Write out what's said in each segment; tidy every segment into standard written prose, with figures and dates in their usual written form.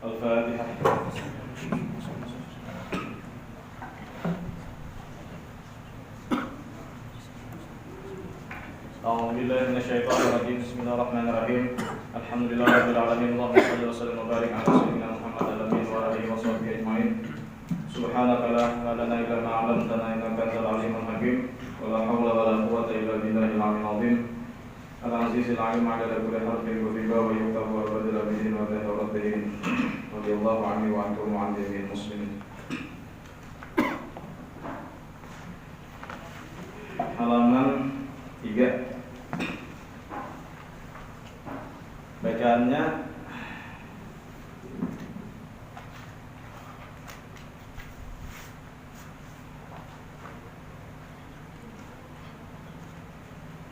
Al-Fatihah. A'udzubillahi minasyaitonir rajim. Bismillahirrahmanirrahim. Alhamdulillahirabbil alamin. Allahumma shalli wa sallim wa barik ala sayyidina Muhammad al-amin wa alihi wa sahbihi ajmain. Subhanaka la ilma lana illa ma 'allamtana innaka antal alimul hakim. Wa la haula wa la quwwata illa billahil aliyyil azim. Al-azizil alim 'adada kulli harfin wa biba wa yuktabu wa badala bidin wa bihi wa rabbihin. Radiyallahu anhu wa antum wa 'an jami'il muslimin. Halaman 3. Bacaannya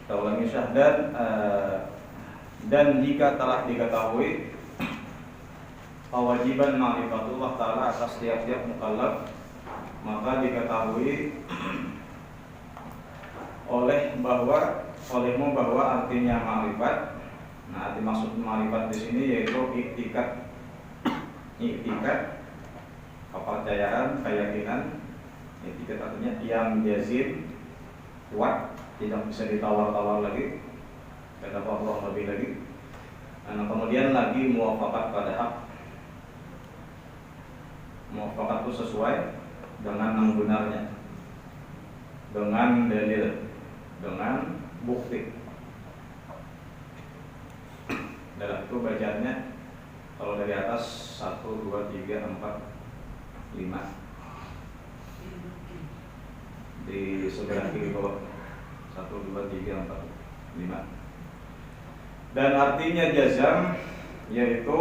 kita ulangi dan jika telah diketahui kewajiban ma'rifatullah ta'ala atas tiap-tiap mukallaf, maka diketahui olehmu bahwa artinya ma'rifat. Nah, dimaksud ma'rifat di sini yaitu iktikat, kepercayaan, keyakinan. Iktikat artinya yang jazim, kuat, tidak bisa ditawar-tawar lagi, tidak bohong lebih lagi. Nah, kemudian lagi muwafaqat pada hak. Muwafaqat itu sesuai dengan yang benarnya, dengan dalil, dengan bukti. Dalam itu bacaannya kalau dari atas 1, 2, 3, 4, 5 di sebelah kiri bawah 1, 2, 3, 4, 5. Dan artinya jazam yaitu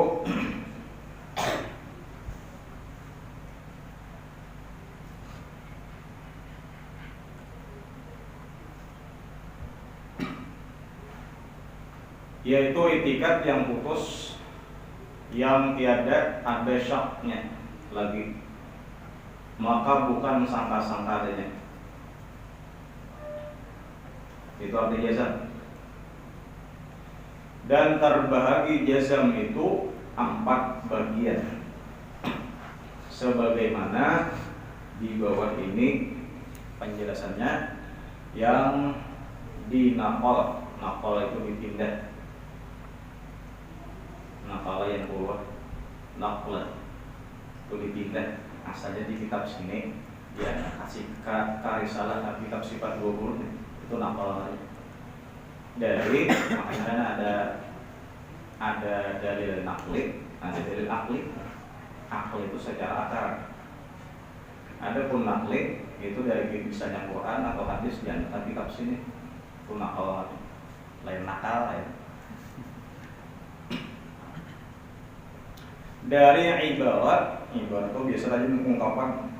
itikat yang putus, yang tiada ada syaknya lagi, maka bukan sangka-sangka adanya. Itu arti jazam. Dan terbahagi jazam itu 4 bagian, sebagaimana di bawah ini penjelasannya. Yang dinaqal, naqal itu dipindah, naqal yang keluar, naqal itu dipindah. Asalnya di kitab sini dia kasih karisalah kitab sifat 20 itu naqal dari, makanya ada dalil naqli, ada dalil akli. Akli itu secara akal. Adapun naqli itu dari misalnya Quran atau hadis dan kitab sini itu naqal, lain nakal ya. Dari ibarat itu biasa saja mengungkapkan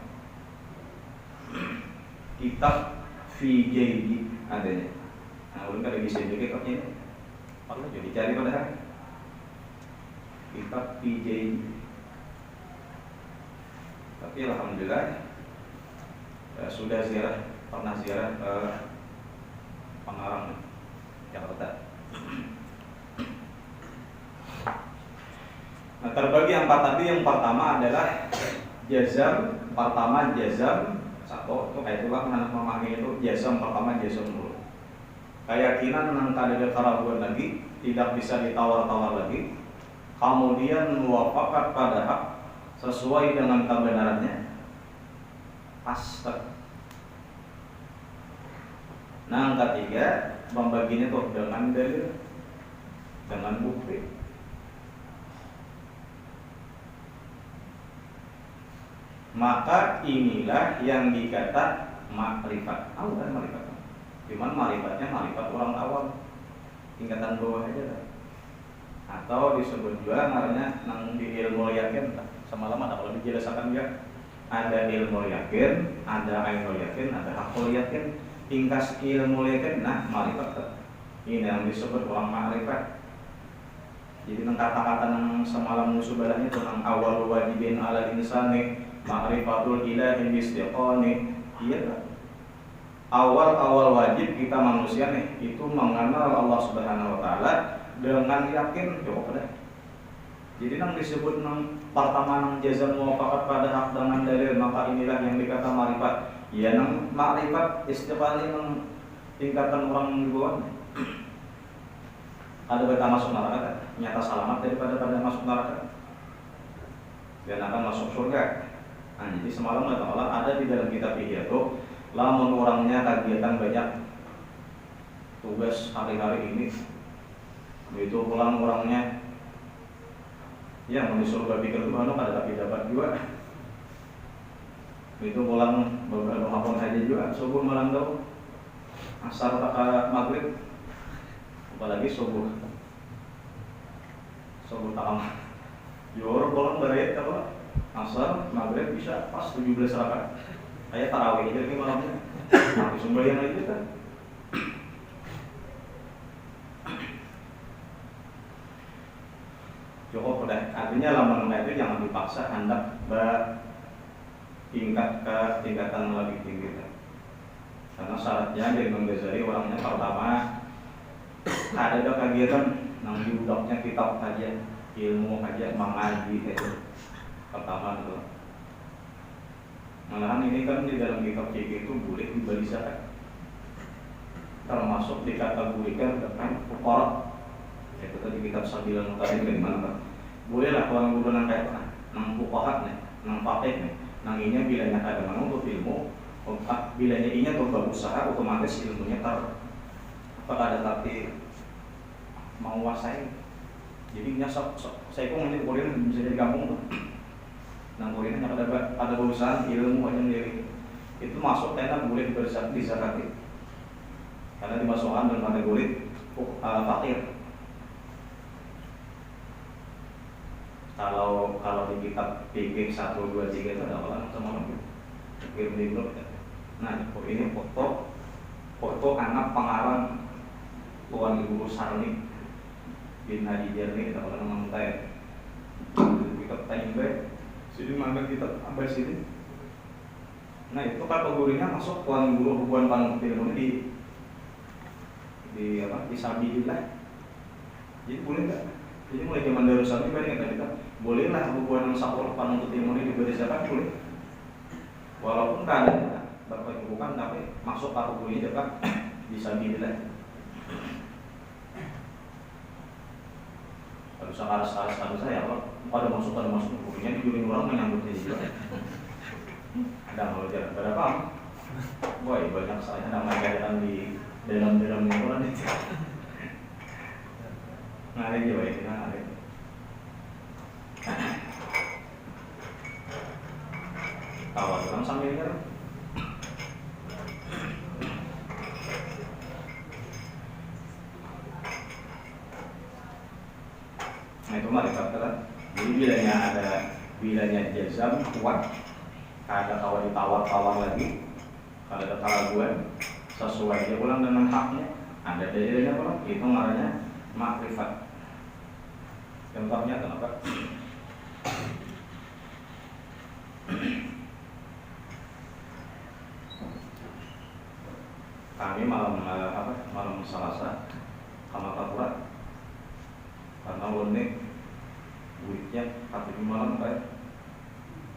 kitab fi jaydi adanya. Nah, ulun kada bisa juga kitabnya ini. Perlu jadi cari pada hari. Kitab fi jaydi. Tapi alhamdulillah sudah pernah ziarah ke Pengarang, Jakarta. Nah, terbagi 4 tadi. Yang pertama adalah jazam. Pertama jazam satu itu kayak itulah memahami itu jazam pertama, jazam dulu. Keyakinan yang tak ada keraguan lagi, tidak bisa ditawar-tawar lagi. Kemudian muwafaqat pada hak, sesuai dengan kebenarannya, pasti. Nah, yang ketiga membaginya tuh dengan dalil, dengan bukti. Maka inilah yang dikata makrifat. Bukan makrifat. Cuman makrifatnya makrifat orang awam, tingkatan bawah aja lah. Atau disebut juga namanya nang di ilmu yakin. Semalam ada kalau dijelaskan dia ada ilmu yakin, ada ainul yakin, ada hakul yakin. Tingkas ilmu yakin, nah makrifat. Ini yang disebut orang makrifat. Jadi nang kata-kata nang semalam musuh balanya itu nang awal wajibin ala insani ma'rifatul ilahi bistiqani. Iya kan? Awal wajib kita manusia nih itu mengenal Allah Subhanahu wa taala dengan yakin. Coba dah. Jadi nang disebut nang pertama nang jazam muwafaqat pada hak dengan dalil, maka inilah yang dikata marifat. Ya nang makrifat istiqali nang tingkatan orang di bawah. Ada beta masuk neraka, nyata selamat daripada pada masuk neraka. Dan akan masuk surga. Nah, jadi semalam kata Allah ada di dalam kitab Ihya tuh, lamun orangnya kegiatan banyak tugas hari-hari ini, begitu pulang orangnya ya mau di surga pikir tuh anu kada tapi dapat juga. Begitu pulang beberapa hapon saja juga, subuh malam tuh asar tak maghrib, apalagi subuh takam jor pulang berat apa asar maghrib bisa pas 17 rakaat kayak tarawih jadi malamnya habis sembahyang aja kan. Cukup udah, artinya lamun itu jangan dipaksa hendak tingkat ke tingkatan lebih tinggi kan. Karena syaratnya dari Imam Ghazali orangnya pertama ada kegiatan nang diudaknya kitab aja, ilmu aja, mengaji itu pertama dulu. Malahan ini kan di dalam kitab fikih itu boleh dibagi zakat, termasuk dikategorikan dengan fuqara. Itu tadi kitab Sabilul Mutarin dari mana Pak? Bolehlah orang guru nang kayak apa? Nang fuqaha nih, nang faqih nih, nang inya bilanya kada untuk ilmu, bilanya inya untuk berusaha otomatis ilmunya apa ada tapi mau wasain. Jadi nya saya kok ngene kuliah bisa jadi kampung tuh. Nang kuliahnya ada berusaha ilmu aja sendiri. Itu masuk tena boleh disakati. Karena dimasukkan dalam kategori fakir. Kalau di kitab fikih 1, 2, 3 itu ada orang sama orang kirim di blog. Nah, ini foto anak pengarang Tuan Guru Sarnik bin Hadi Jarni kita orang mentai. Kitab Taimbe, sini mana kitab apa sini? Nah, itu kategorinya masuk Tuan Guru hubungan panut ilmu di apa? Di Sabilillah. Jadi boleh enggak? Jadi mulai zaman Darussalam ini banyak kita bolehlah hubungan sekolah penuntut ilmu ini diberi zakat boleh. Walaupun kadang dapat bukan tapi masuk kategori zakat bisa dinilai. Kalau sekarang saya pada masuk bukunya dijuling orang menyambutnya juga. Ada mau jalan berapa? Boy banyak saya nama jalan di dalam lingkungan itu. Ngalir aja baik kita ngalir. Tawa orang sambil kan. Nah itu mah dikatakan. Jadi bilanya jazam kuat, ada tawar lagi, kalau ada keraguan sesuai dia pulang dengan haknya, ada dalilnya pulang, itu namanya makrifat. Contohnya kenapa? Kami malam Selasa sama Tapurat karena unik duitnya tapi malam kayak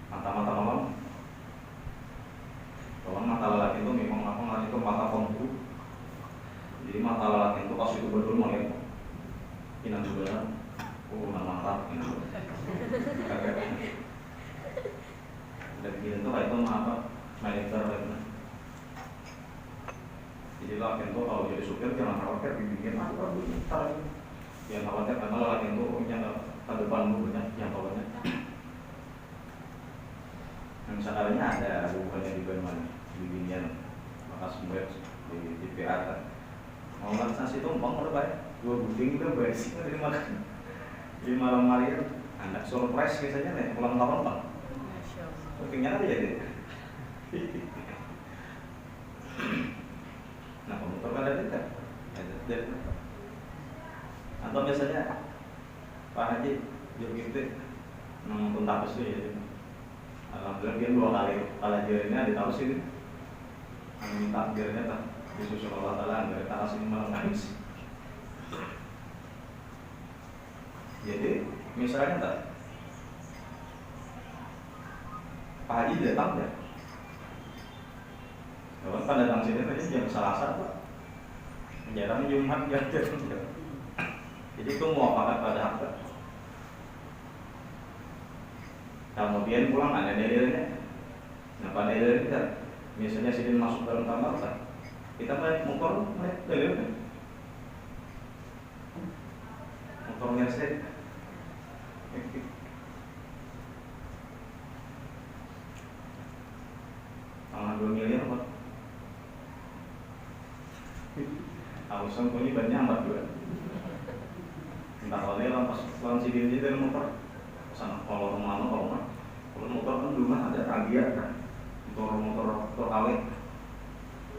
mata malam. Kalau mata lelaki itu memang itu mata pembunuh. Jadi mata lelaki itu pas itu betul melihat ini juga. Mantap ini. Dan kita tuh kayak itu apa? Manajer gitu. Jadi lelaki itu kalau jadi supir jangan khawatir dibikin apa bentar. Yang khawatir karena lelaki itu punya ke depan banyak yang kawannya. Yang sebenarnya ada hubungannya di mana di binian maka sumber di PA. Mau nasi tumpang udah baik. 2 buding udah bayar sih dari makan. Di malam hari anak surprise biasanya nih ulang tahun bang. Kupingnya apa jadi? Nah komputer kan ada tidak? Atau biasanya Pak Haji gitu nonton tapus tuh ya. Alhamdulillah dia 2 kali pelajarannya di tapus ini. Minta takdirnya tak disusul Allah Taala dari tanah sini malam nangis. Jadi Misalnya tak, Pak Haji datang ya, kalau kan datang sini tadi jam Selasa Pak, jarang Jumat ya. Jadi itu muafakat pada hak. Kemudian pulang ada dalilnya. Nah pada dalil kita, misalnya sidin masuk dalam kamar kan, kita melihat motor, melihat dalilnya. Motornya saya sama 2 miliar Pak. Aku punya banyak amat juga. Entah kalau dia lawan sidin di dalam motor, sana kalau motor kan dulu ada ragia kan, motor awet.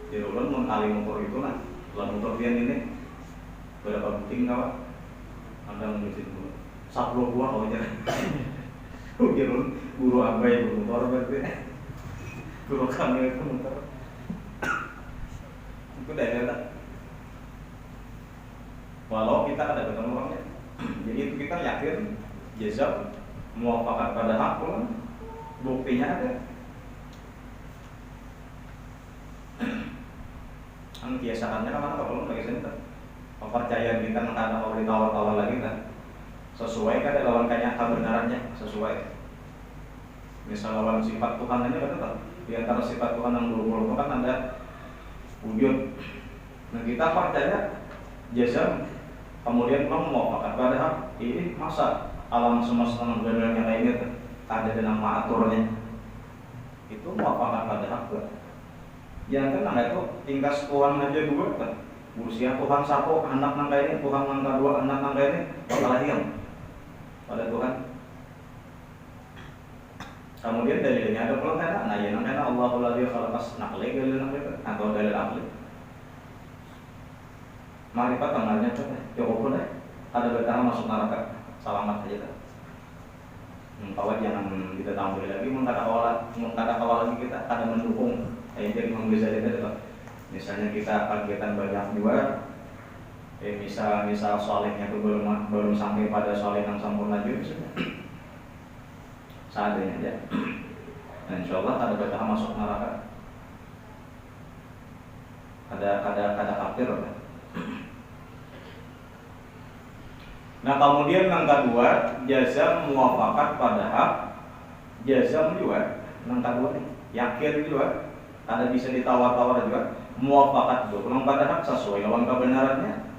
Jadi ulun mau kali motor itu lah, lalu motor pian ini berapa penting kawan? Anda mengusin dulu. 10 buah kalau jalan. Biar guru abai motor berarti. Guru kami itu motor. Itu daerah. Walau kita ada ketemu orangnya. Jadi itu kita yakin jazab muafakat pada hak pun buktinya ada. Kan biasakannya kan mana kalau bagi saya kepercayaan kita karena mau ditawar-tawar lagi kan sesuai kan lawan kanya kebenarannya sesuai. Misal lawan sifat Tuhan aja kan tetap di antara sifat Tuhan yang 20 itu kan ada wujud. Nah kita percaya jazab kemudian kamu muafakat pada hak ini masa alam semesta dan yang lainnya ada dalam aturnya itu muafakat pada hak. Yang kan itu tingkat Tuhan aja 2 kan. Usia Tuhan 1 anak nangka ini, Tuhan nangka 2 anak nangka ini, bakal diam pada Tuhan. Kemudian dalilnya ada pula kan, nah ya nangka Allahul ladzi khalaqas naqli dalil atau dalil akli. Marifat tangannya tuh, cukup deh. Ada berkah masuk neraka, selamat aja kan. Bahwa jangan kita tampil lagi, mengkata awal lagi kita ada mendukung. Jadi bisa kita misalnya kita kegiatan banyak juga, misal solehnya itu belum sampai pada soleh yang sempurna juga, seadanya aja. Dan insya Allah ada berkah masuk neraka, ada kafir. Nah kemudian yang kedua jazam muafakat pada hak, jazam juga yang kedua nih yakin juga. Ada bisa ditawar-tawar juga muafakat itu kurang pada hak sesuai lawan kebenarannya.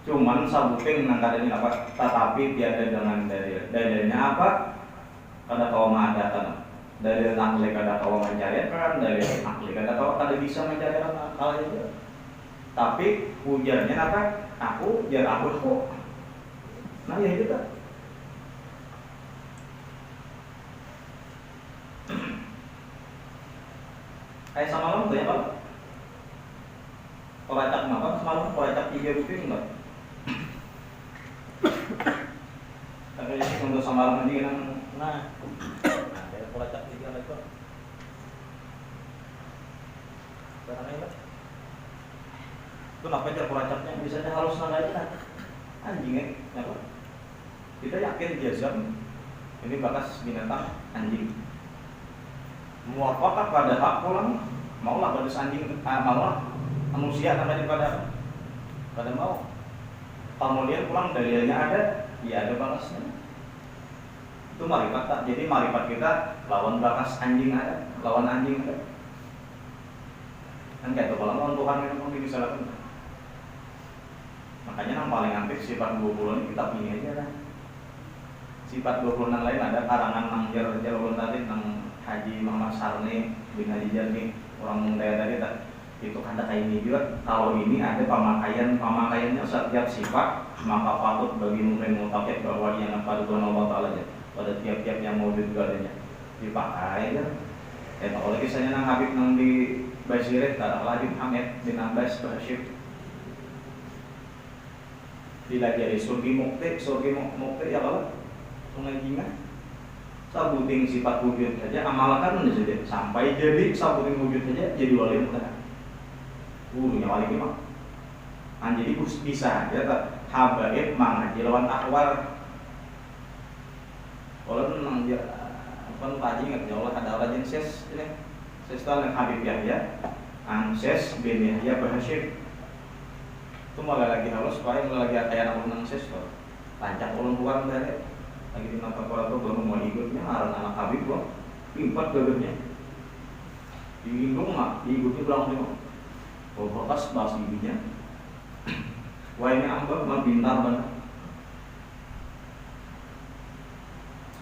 Cuman sabuting nang kadang apa tetapi tiada dengan dalil. Dalilnya apa? Kada kaum ada kan. Dalil akli kada kaum mencari kan, dalil akli kada kaum kada bisa mencari hal itu. Tapi ujarnya apa? Aku jar aku. Nah ya itu kan. Kayak semalam tuh ya Pak, koracak apa semalam koracak 3 rupiah enggak? Tapi untuk semalam ini kan, nah kayak koracak 3 lagi Pak. Barang ini Pak. Itu kenapa aja koracaknya biasanya harus nada aja anjingnya, apa? Kita yakin jazam ini bakas binatang anjing. Muafakat pada hak pulang maulah pada anjing maulah manusia namanya pada mau. Kemudian pulang dalilnya ada, ya ada balasnya. Itu marifat tak. Jadi marifat kita lawan bakas anjing ada, lawan anjing ada. Kan kayak itu kalau lawan Tuhan memang bisa lakukan. Makanya yang paling antik sifat 20 ini kita pilih aja lah. Sifat 20 yang lain ada karangan nang jalur tadi nang Haji Muhammad Sarni bin Haji Jami orang Mundaya tadi itu ada kayak ini juga. Kalau ini ada pemakaiannya setiap sifat maka patut bagi mukmin mutakid bahwa dia nafadun Allah Taala pada tiap-tiap yang mau juga adanya dipakai ya. Kalau kisahnya nang Habib nang di Basiret tak lagi Hamid bin Abbas Bashir dilajari surgi mukti ya kalau sungai Jinga sabuting sifat wujud saja amalkan saja sampai jadi sabuting wujud saja jadi wali mutlak gurunya wali gimana jadi bisa aja habaib mangaji lawan akhwal. Kalau nang dia pun paji nggak jauh lah ada orang jenis ini sesuatu yang Habib Yahya Anses bin Yahya Bahashim itu malah lagi halus supaya malah lagi kayak anak nang ses tuh lancar ulun keluar dari lagi di mata koran tuh belum mau ikutnya anak Habib loh empat gagahnya diindung nggak diikuti pulang semua bekas bahas bibinya wah ini ambek mah pintar banget.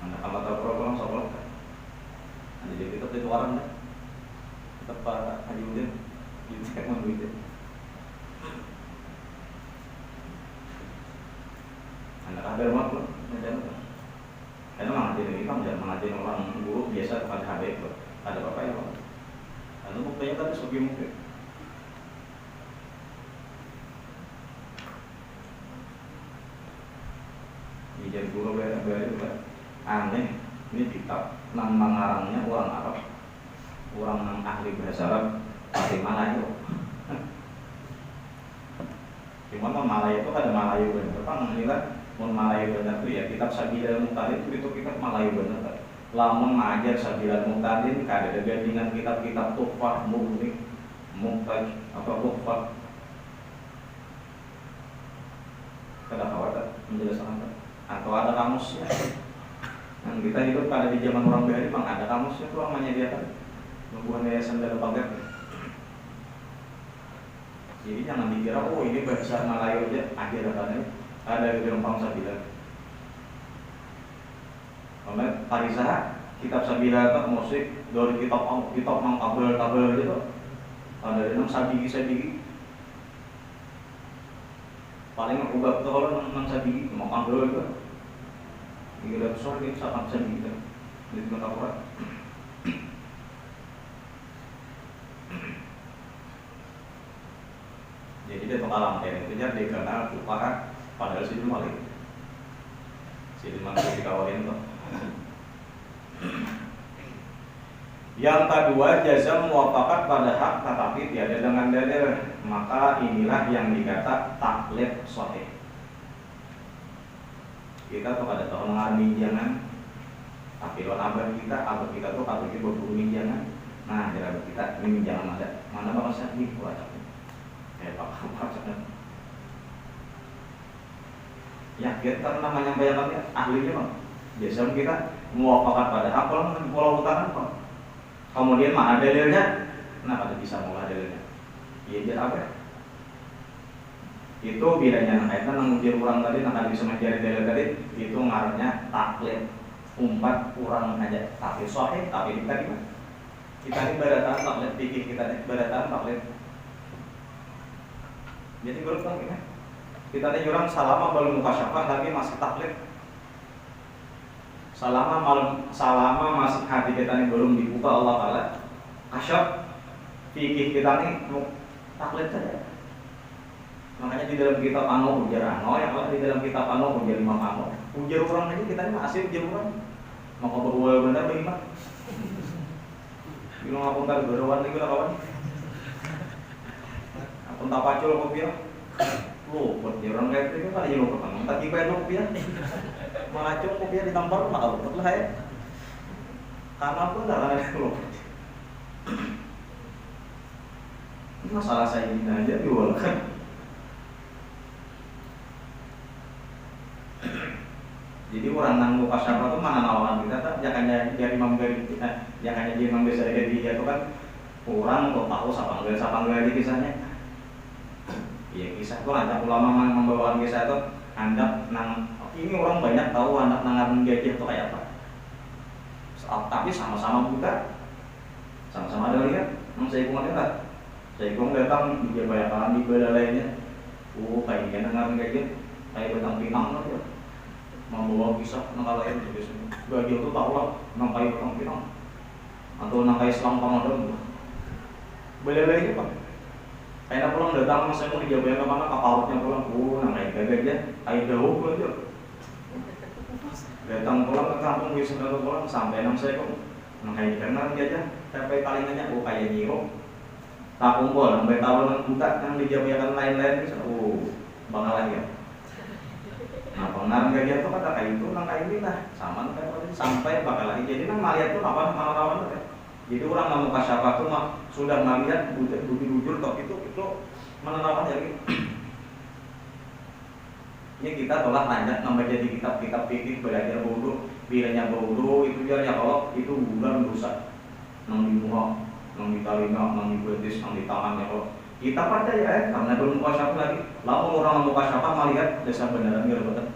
Anda kalau tahu program soal kan, anda jadi kita itu orang dah, kita para haji udin, kita yang mau Anda ada rumah pun, ada. Karena mengajar kita jangan mengajar orang guru biasa kepada habib, ada apa ya pak? Anda buktinya tadi sebagai mungkin. Jadi guru bela juga. Aneh, ini kitab nang mengarangnya orang Arab, orang nang ahli bahasa Arab, pasti Malayu. Cuman Malayu itu ada Malayu bener, kan mengira mun Malayu bener itu ya kitab Sabilal Muqtadin itu kitab Malayu bener. Lamun ngajar Sabilal Muqtadin kada ada dengan kitab-kitab Tuhfah, Mughni, Muhtaj atau Tuhfah. Kada khawatir menjelaskan atau ada kamusnya. Nah, kita hidup pada di zaman orang Bali, memang ada kamusnya tuh orang menyediakan membuat yayasan dalam pagar. Jadi jangan dikira oh ini bahasa Melayu aja akhir-akhirnya ada di dalam Sabila. Karena Parisah kitab Sabila itu musik dari kitab Mangkabel itu ada di dalam Sabigi. Paling ubah tuh kalau nang Sabigi Mangkabel itu. Gila besar ini sangat sedih kan di kota Kuat. Jadi dia tokalam kayak itu dia dikenal lupa padahal si Malik si Malik dikawalin tuh. Yang kedua jazam muwafakat pada hak tetapi tiada dengan dalil, maka inilah yang dikata taklid sahih. Kita tuh kada tahu mengarang minjangan, tapi lo abah kita tuh kalau kita berburu minjangan, nah jalan kita ini minjangan mana bangsa ini kurang kayak apa ya kita namanya bayangan ahlinya bang, biasanya kita muwafakat pada hak kalau pulau utara bang, kemudian mana dalilnya, nah kada bisa mulai dalilnya, iya jadi apa? Itu bedanya kaitan nang ujian orang tadi nang bisa mencari dalil tadi itu ngarannya taklid umpat kurang aja tapi sahih tapi kita ini beratan taklid pikir kita ini beratan taklid jadi berutang kita ini orang salama belum mukasyafah tapi masih taklid salama masih hati kita ini belum dibuka Allah Ta'ala kasyaf pikir kita ini taklid saja. Makanya di dalam kitab Ano ujar Ano, yang di dalam kitab Ano ujar Imam Ano. Ujar orang aja kita ini masih ujar orang. Maka berbual benar bagaimana? Bila ngapun tak berdoan lagi kawan. Apun tak pacul kopi ya. Lo buat orang kayak itu kan aja lo pertama. Tak kipai lo kopi ya. Malah cung kopi ya ditampar maka lo lah ya. Karena pun tak ada lo. Masalah saya ini aja diwalakan. Jadi orang nang lupa siapa tuh mana nawaran kita tak jangan jadi imam dari kita jangan jadi imam besar dari dia tuh kan orang kok tahu siapa nggak kisahnya iya kisah tuh ada ulama membawakan kisah itu andap nang ini orang banyak tahu anak nangar menjajah tuh kayak apa tapi sama-sama buta sama-sama ada lihat nang saya kuman lihat saya kuman datang dia bayangkan di bela lainnya kayak dia nangar menjajah kayak batang pinang lah dia membawa kisah nang lain biasanya. Bagian itu tahu lah nangkai orang pinang atau nangkai Islam Ramadan. Bela-bela pak. Kayak pulang datang saya mau dijabain ke mana kapalnya pulang, nangkai gagah kayak jauh pulang aja. Datang pulang ke kampung bisa pulang sampai nang saya kok nangkai karena aja sampai palingannya kayak nyiro. Tak kumpul sampai tahun buta yang dijabain lain-lain bisa bangga lagi ya. Kalau ngarang gajian tuh kata kayak itu, nang kayak ini lah, sama kayak sampai bakal lagi. Jadi nang melihat tuh apa mana rawan tuh. Jadi orang mau kasyafah tuh sudah melihat bujur top itu menerawan jadi. Ini kita telah lanjut nambah jadi kitab-kitab fikih belajar wudu, bilanya wudu itu ya kalau itu bulan rusak. Nang di muka, nang di talinga, nang di betis, nang di tangan ya kalau kita percaya karena belum kasyafah lagi. Lalu orang mau kasyafah melihat desa beneran gitu betul.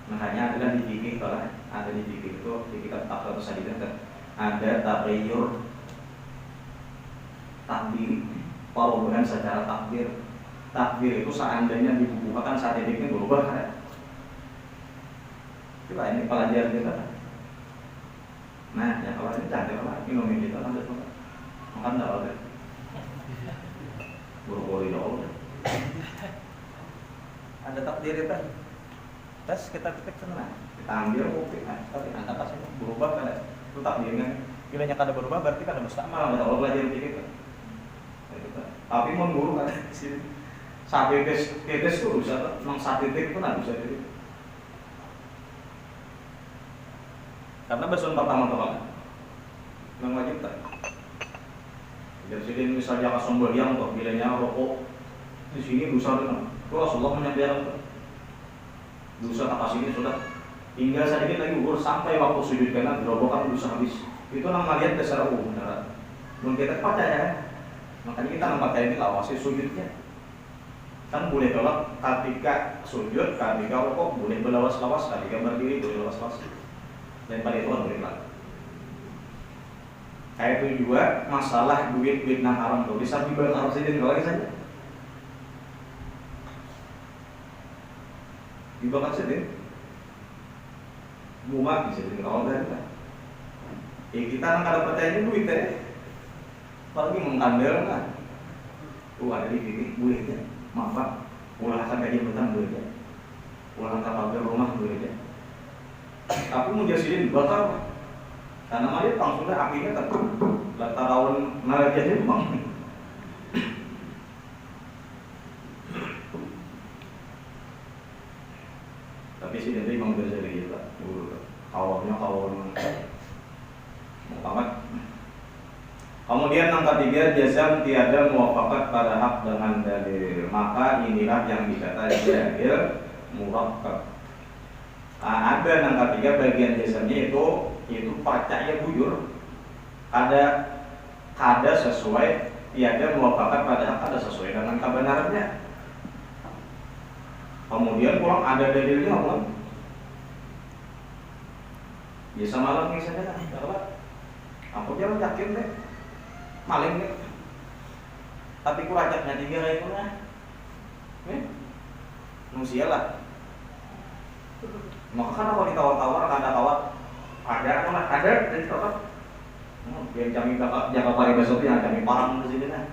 Makanya adalah di fikih kalau ada di fikih itu di kitab Taqrib Sadid ada tabayyur takdir, perubahan secara takdir. Takdir itu seandainya dibukukan saat ini berubah kan? Coba ini pelajaran kita. Nah, ya kalau ini cantik lah, minum kita lanjut makan dah ada. Buru-buru dulu. Ada takdir itu. Terus kita ketik sana, kita ambil kopi, tapi anda kasih berubah kan? Itu takdirnya. Bilanya kada berubah berarti kada mustakmal. Ada orang belajar begitu. Tapi mengguru kan sini. Sampai tetes tuh bisa, nang satu titik pun ada bisa jadi. Karena besok pertama-tama, nang wajib tak. Jadi misalnya kasih yang tuh, bilanya rokok di sini dosa dengan. Kalau Rasulullah menyampaikan dosa atas ini sudah tinggal sedikit lagi ukur sampai waktu sujud karena gerobokan dosa habis. Itu nang melihat dasar benar. Mungkin kita percaya. Makanya kita nampak kayak ini lawasi sujudnya kan boleh tolak ketika sujud, ketika rukuk boleh berlawas-lawas, ketika berdiri boleh lawas-lawas dan pada itu kan boleh lah. Kayak itu juga masalah duit nang haram tuh bisa dibakar saja lagi saja dibakar saja rumah bisa kalau dari kita nang kada percaya ini duit apalagi mengkandel kan ada di sini boleh aja maaf ulahkan kajian betang boleh aja ulahkan kapal rumah boleh aja tapi mau jasilin bakal karena malah langsung apinya tetap lataran narajannya bang tapi sih dari Imam Ghazali ya pak awalnya Muhammad. Kemudian yang ketiga jazam tiada muwafakat pada hak dengan dalil, maka inilah yang dikatakan dalil murakkab. Ada yang ketiga bagian jazamnya itu percaya bujur ada sesuai tiada muwafakat pada hak ada sesuai dengan kebenarannya. Kemudian pulang ada dalilnya pulang. Bisa malam ini saja kan, aku jangan yakin deh. Maling nih, tapi kuracaknya tiga kayak itu lah, manusia lah. Maka kan kalau ditawar-tawar, ada, jadi tawar. Yang kami jaga pari besok yang kami parang di sini lah.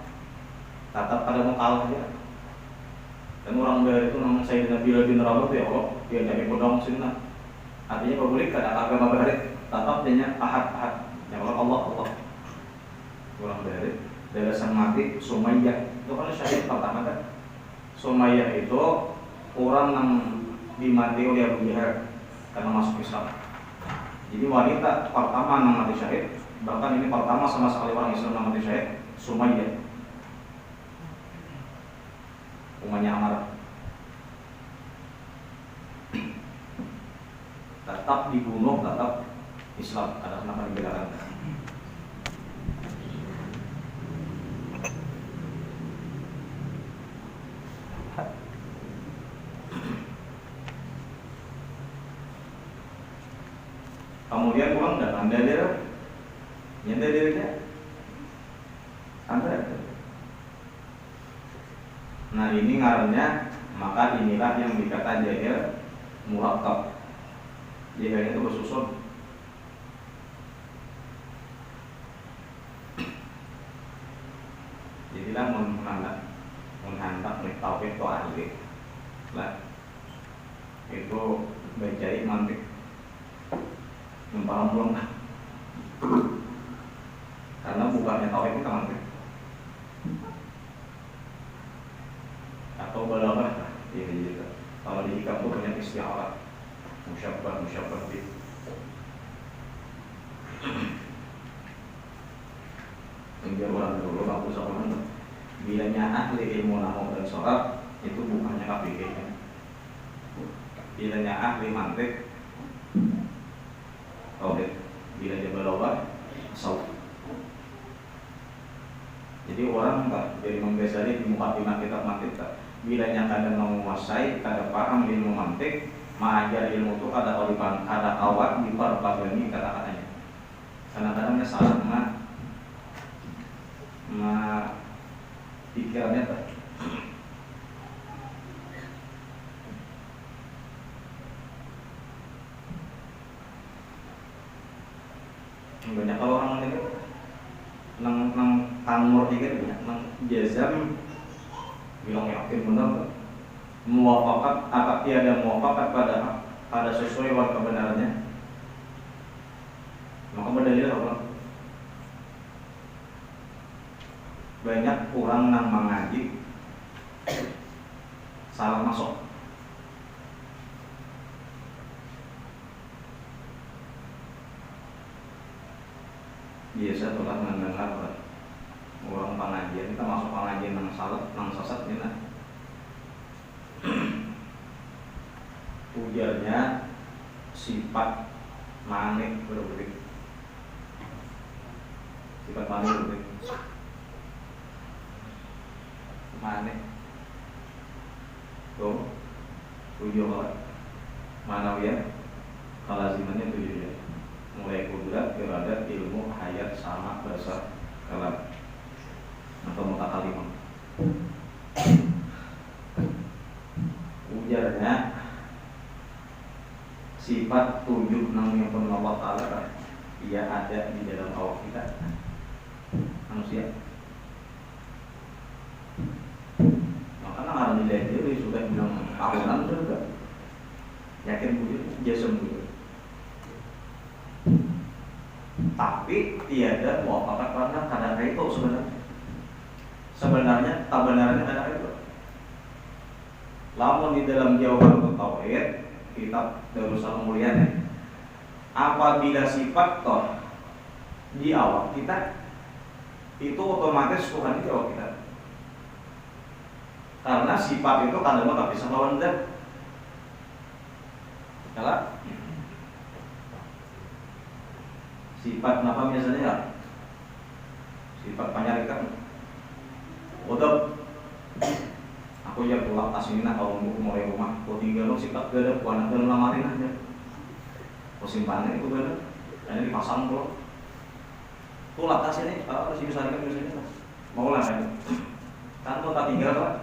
Tetap pada mau kalah aja. Dan orang dari itu namanya saya dengan Bilal bin Rabah tuh ya Allah, dia jadi podong sini lah. Artinya kalau boleh kada agama baharit, tetap dia ahad, yang Allah. Orang dari sang mati Sumayyah itu kan syahid pertama kan. Sumayyah itu orang yang dimati oleh Abu Jahal karena masuk Islam. Jadi wanita pertama yang mati syahid, bahkan ini pertama sama sekali orang Islam yang mati syahid, Sumayyah. Umanya Amar. Tetap dibunuh, tetap Islam. Ada kenapa dibedakan? Kemudian pulang dan dalilnya ada. Nah ini ngarannya, maka inilah yang dikata jahil murakkab. Jahilnya itu bersusun. Jadilah menghantar tauhid itu ahli. Lah itu bajai mantik. Paham belum? Karena bukannya tauhid kita mantik. Kalau di hikam itu banyak istiarat, musyabbah bih. Biar orang dulu aku seorang bilanya ahli ilmu nahwu dan syorah itu bukannya KPG-nya. Bilanya ahli mantik tauhid, bila dia berubah tasawuf. Jadi orang tak dari membesari di mukadimah kitab mantik tak. Bilanya kadang menguasai, kadang paham ilmu mantik, mengajar ilmu itu ada awal di perbagani kata-katanya. Kadang-kadangnya salah pikirannya tak. Banyak kalau orang itu nang kanmur dikit nang jazam bilang yakin benar muwafakat apa tiada muwafakat pada sesuai dengan kebenarannya, maka berdalil apa? Banyak orang nang mengaji salah masuk. Biasa telah mendengar orang pengajian, kita masuk pengajian nang salah, nang sesat ini. Ujarnya sifat manik berbeda. Sifat manik berbeda. Manik. Tuh, 7 hal. Manawiyah, kalazimannya 7 ya. Mulai kudrat, iradat, ilmu, hayat, sama, bahasa, kalam atau mutakalimah. Ujarnya sifat 7 namanya pun Allah Ta'ala ia ada di dalam awak kita manusia. Makanya harus dilihat diri sudah bilang tahunan juga yakin bujur, jasem bujur. Tapi tiada muafakat karena kadar itu sebenarnya kebenarannya kadar itu. Lamun di dalam Jawharatul Tauhid kitab Darussalam Mulyana, apabila sifat toh di awal kita itu otomatis Tuhan di awal kita. Karena sifat itu kadang tak bisa melawan zat. Salah? Sifat apa biasanya ya? Sifat penyarikan. Untuk aku ya pulang tasmina kalau mulai rumah, aku tinggal lo sifat gada, anak dalam lamarin aja. Aku simpannya itu gada, dan ini dipasang tuh. Tuh tas ini, kalau si bisa ikan biasanya mau lah kan? Kan tuh tak tinggal lah.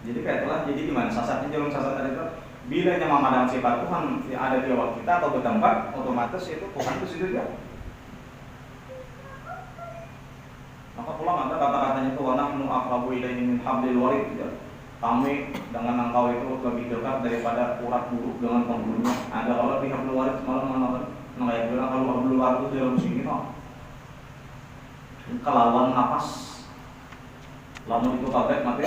Jadi kayak itulah, jadi gimana sasatnya jarum sasat tadi itu bila memadam sifat Tuhan yang ada di awal kita atau bertempat, otomatis itu Tuhan itu situ dia. Maka pulang ada kata-katanya itu wa nahnu aqrabu ilaihi min hablil warid ya. Kami dengan engkau itu lebih dekat daripada urat bulu dengan pembulunya. Ada Allah di hablil warid malah mengatakan nelayan bilang kalau hablil warid itu dalam sini no. Kelawan nafas lamun itu kaget mati.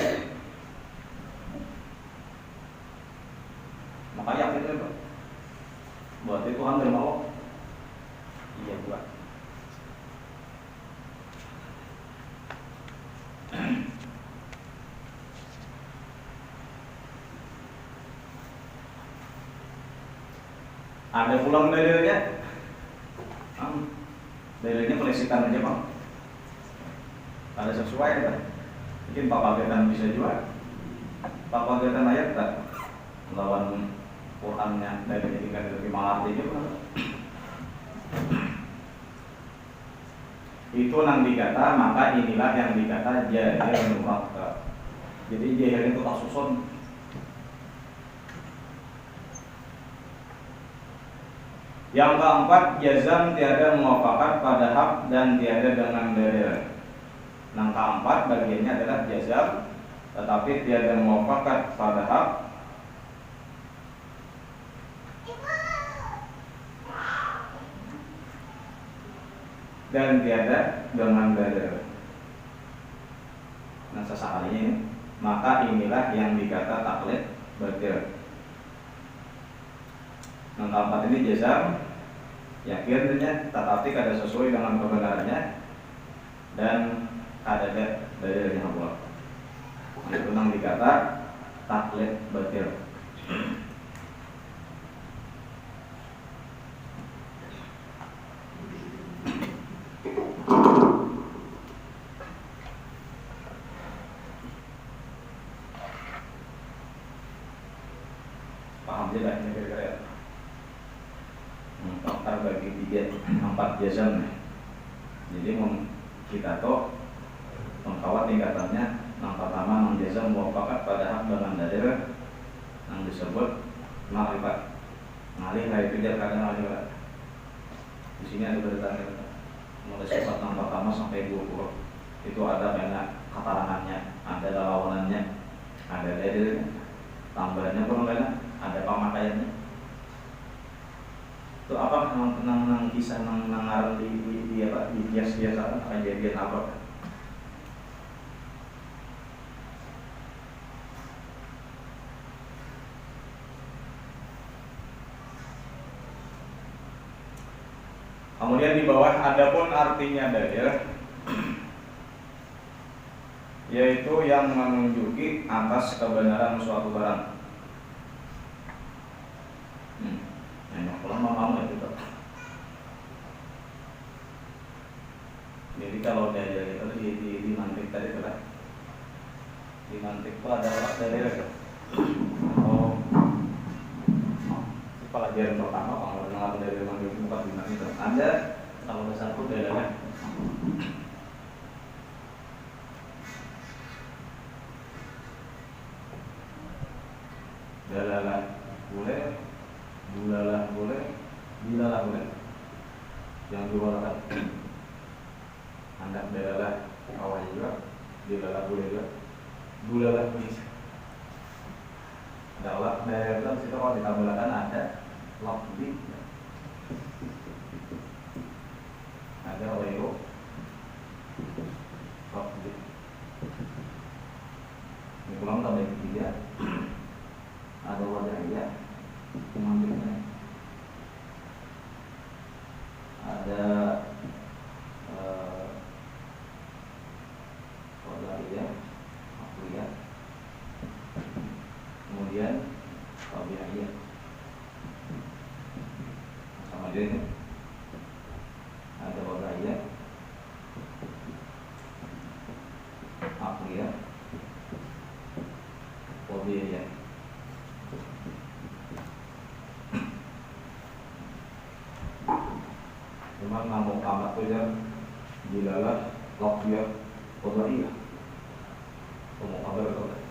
Maka yakin itu buat itu Tuhan dari Allah. Iya buat. Ada pulang dalilnya. Dalilnya pelesitan aja bang. Ada sesuai kan? Mungkin Pak Pagetan bisa juga. Pak Pagetan ayat tak lawan Qurannya dari tingkat lebih malah aja kan. Itu nang dikata, maka inilah yang dikata jahil mufakkar. Jadi jahil itu tak susun. Yang keempat, jazam tiada muwafakat pada hak dan tiada dengan dalil. Yang keempat bagiannya adalah jazam, tetapi tiada muwafakat pada hak dan tiada dengan dalil. Nah sesekalinya ini, maka inilah yang dikata taklid batil. Yang keempat ini jazam, yakinnya tetapi kada sesuai dengan kebenarannya dan kada ada dalilnya pula. Itu yang dikata taklid batil. Paham tidak ini kira-kira? Terbagi 4 jazam. Jadi kita tahu mengkawat tingkatannya. Yang pertama menjazam muwafaqat pada hak dengan dalil yang disebut ma'rifat. Ngalih lah itu dia kadang ngalih. Di sini ada beritanya. Mulai sifat yang pertama sampai 20. Itu ada banyak keterangannya, ada lawanannya, ada dalilnya, tambahannya pun ada pemakaiannya. Itu apa nang kisah nang ngaran di apa di biasa kejadian apa? Kemudian di bawah ada pun artinya dalil, yaitu yang menunjuki atas kebenaran suatu barang. Kalau mau ya gitu. Jadi kalau dalil itu di mantik tadi itu kan, di mantik itu adalah dalil itu. Oh, pelajaran pertama kalau dengar dari mantik bukan di mantik itu ada kalau satu dalilnya. Dalalah boleh, bulalah boleh, bilalah boleh. Yang dua kan, anda dalalah awal juga, bilalah boleh juga, bulalah bisa. Ada olah dari itu situ kalau ditambahkan ada lafzi, ada wayo, lafzi. Ini pulang tambah ketiga. Ada wadahiyah, pemanggilnya, ada wadahiyah, akliyah, kemudian tabi'iyah, sama dia ini, ada wadahiyah, akliyah, tabi'iyah. Memang namun amat itu ya dilalah lafziyah qadhariyah. Kamu kabar atau tidak?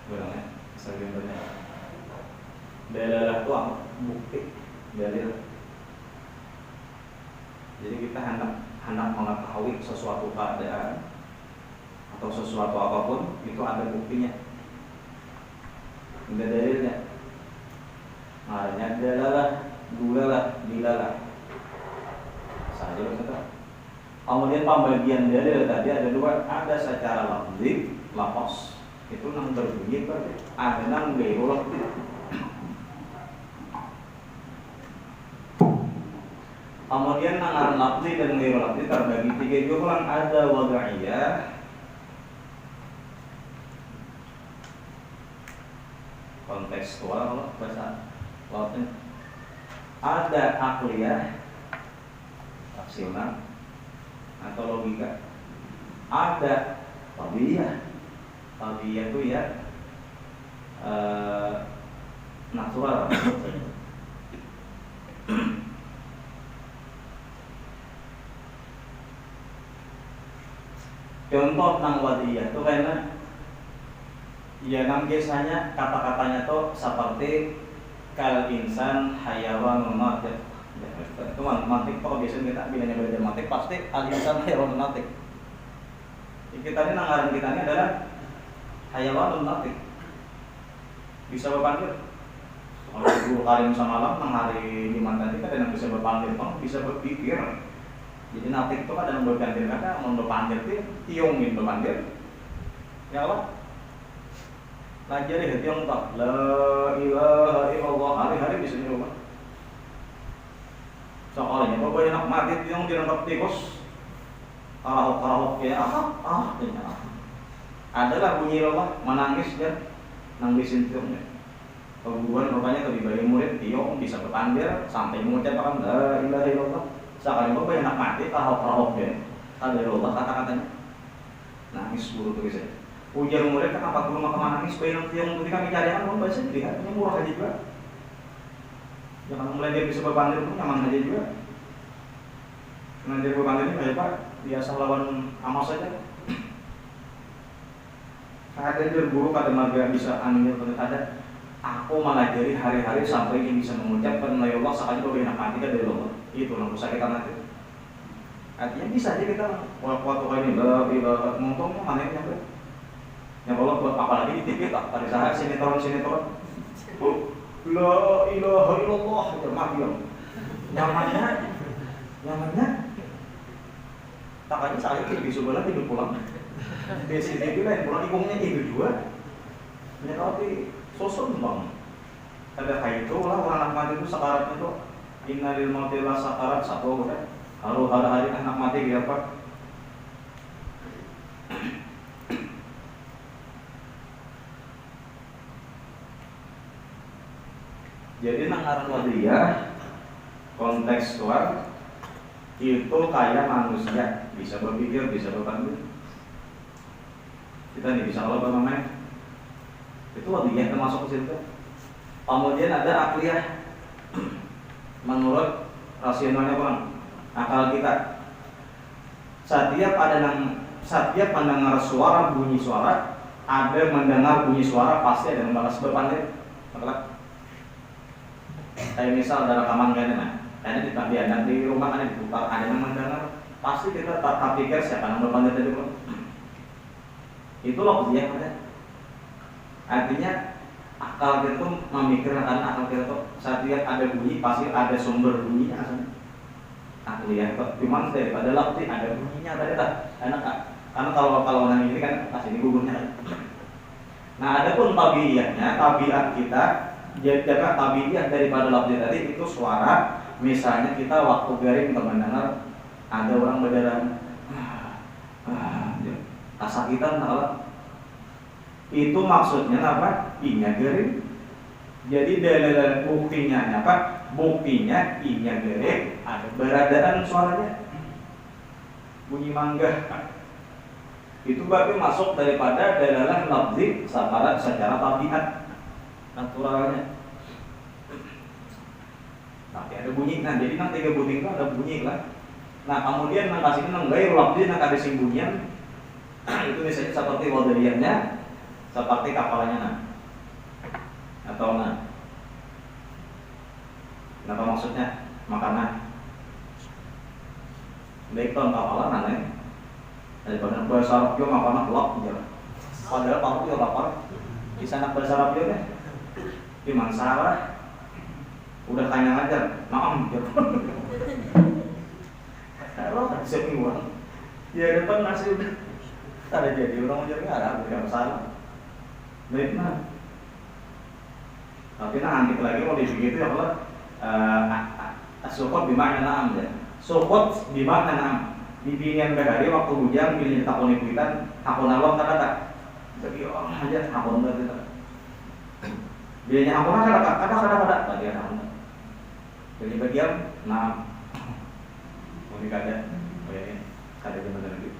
Berangnya, sebenarnya dalalah itu bukti dalil. Jadi kita hendak mengetahui sesuatu keadaan atau sesuatu apapun itu ada buktinya, ada dalilnya. Maknanya dalalah, dulalah, dilalah. Saja betul. Kemudian pembagian dalil tadi ada dua, ada secara lafzi, lafaz itu nang berbunyi berarti ada nang ghairu lafzi. Kemudian nang lafzi dan ghairu lafzi terbagi tiga juga, ada wad'iyah, kontekstual bahasa lautnya, ada akliyah, rasional atau logika, ada tabi'iyah. Tabi'iyah itu ya natural. Contoh nang wadiyah itu karena ya nang biasanya kata-katanya tuh seperti kal insan hayawan natik. Itu mantik kalau biasanya kita bilangnya belajar mantik pasti al insan hayawan natik. Kita ini nangaran kita ini adalah hayawan natik. Bisa berpanggil Kalau guru karim semalam nang hari Jumat tadi kadang bisa berpandir, bisa berpikir. Jadi natik itu kadang berpandir, kadang mau berpandir itu tiungin berpandir. Ya Allah, pelajari tiung tak la ilaha illallah hari-hari bisa nyoba. Soalnya bapak enak mati tiung dirangkap tikus, karahok ya adalah bunyi Allah menangis dan nangisin tiungnya. Kemudian rupanya lebih murid tiung bisa berpandir sampai mengucapkan la ilaha illallah. Sekali bapak enak mati karahok ya, ada Allah kata-katanya nangis guru tulisnya. Ujar murid kenapa guru maka menangis pengen tiung itu kami carikan kamu baca lihat ini murah aja juga. Jangan mulai dia bisa berpandir pun nyaman aja juga. Nanti berpandir ini kayak Pak biasa lawan amas saja. Ada guru kata marga bisa anjir ada. Aku mengajari hari-hari sampai ini bisa mengucapkan la ilaha sekali bapak enak mati kan dari Allah. Itu yang usah kita nanti. Artinya bisa aja kita waktu ini la ilaha ngomongnya mana yang nyampe. Ya Allah buat apalagi di TV tak pada saat sinetron la ilaha illallah mati dong. Nyamannya tak aja saya lebih suka tidur pulang. Besi TV lain pulang ikungnya itu juga. Ya tapi sosok bang. Ada kayak itu lah orang anak mati itu sakarat itu. Innalil mauti la sakarat satu udah. Harus hari-hari anak mati dia apa? Jadi nangaran wadiyah kontekstual itu kayak manusia bisa berpikir, bisa berpandir. Kita nih bisa kalau namanya itu wadiyah termasuk ke situ. Kemudian ada akliyah menurut rasionalnya bang, akal kita. Setiap mendengar suara bunyi suara, ada mendengar bunyi suara pasti ada yang balas berpandir. Kayak misal ada rekaman kayaknya di rumah ada diputar, ada yang mendengar, pasti kita tak pikir siapa yang berpandir tadi bang. Itu loh dia kan. Artinya akal kita tuh memikirkan akal kita tuh setiap ada bunyi pasti ada sumber bunyinya asalnya. Akliyah cuman daripada lafzi ada bunyinya tadi tak enak kan? Karena kalau yang ini kan pasti ini gugurnya kan. Nah ada pun tabiiyahnya, tabiat kita jaga tabiiyah daripada lafzi tadi itu suara. Misalnya kita waktu garing mendengar ada orang berdarah kasakitan kalau itu maksudnya apa? Inya garing. Jadi dalil buktinya apa? Buktinya inya garing ada beradaan suaranya bunyi mangga. Itu berarti masuk daripada dalalah lafzi secara tabiat naturalnya. Tapi ada bunyi. Nah jadi nanti tiga bunyi itu ada bunyi lah. Nah kemudian nang kasih nang gair lafzi nang ada sing bunyian. Itu misalnya seperti wadiyahnya, seperti kapalnya nah. Atau nah. Kenapa maksudnya? Makanan. Baik tahun kapalan aneh. Daripada bahasa Arab yo makanan kelak ya. Padahal paru yo lapar. Di sana bahasa Arab yo deh. Di Mansara. Udah kenyang aja. Maam yo. Kalau tak siap uang. Ya depan nasi udah. Ada jadi orang jadi ada bukan masalah. Baik nah. Tapi nanti lagi mau dibikin itu ya kalau sukot bimana naam ya. Sukot bimana naam. Dibingin dari waktu hujan pilih takon ikutan takon alon kata jadi orang aja takon berarti tak. Bilanya takon kata tadi ada takon. Jadi bagian naam. Mau dikada. Oh ya ini ada di mana lagi.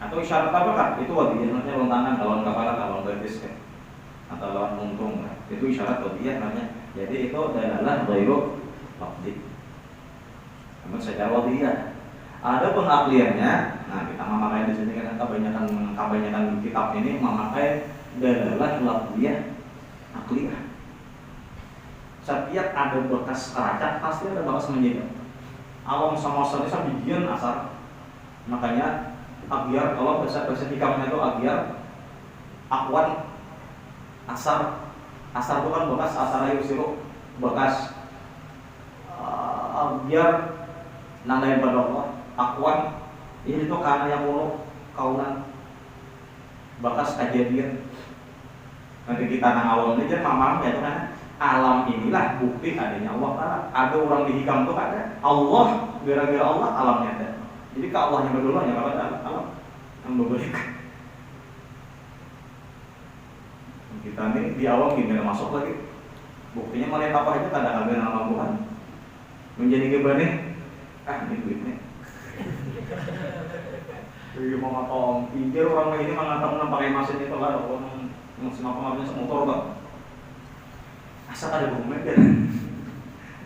Atau isyarat apa kan? Itu wadiyah namanya lontanan, lawan kepala, lawan betis kan? Atau lawan untung kan? Itu isyarat wadiyah namanya. Jadi itu adalah ghairu lafzi. Namun secara wadiyah. Ada pengakliannya. Nah kita memakai di sini kan kebanyakan kitab ini memakai dalalah lafziyah akliyah. Setiap ada bekas kaca pasti ada bekas menjadi. Awam sama sekali bijian asar. Makanya agyar, kalau bahasa hikamnya itu agyar, akwan Asar itu kan bekas asar yusiru, bekas biar nang pada Allah akuan ini tuh karena yang mulu kaunan bekas kejadian. Nanti kita nang awal ini jadi mamam ya tuh kan alam inilah bukti adanya Allah Ta'ala. Ada orang dihikam tuh ada Allah, gara-gara Allah alamnya ada. Jadi ke Allahnya berdulunya kalau ada alam yang berbeda. Kita nih di awal gimana masuk lagi, buktinya melihat apa aja kadang ada nama Tuhan menjadi gimana? Ini duitnya. Jadi mau ngotong, pikir orang ini mengatakan pakai mesin itu lah, orang mesin apa-apanya semotor bang. Asal ada bumbu kan?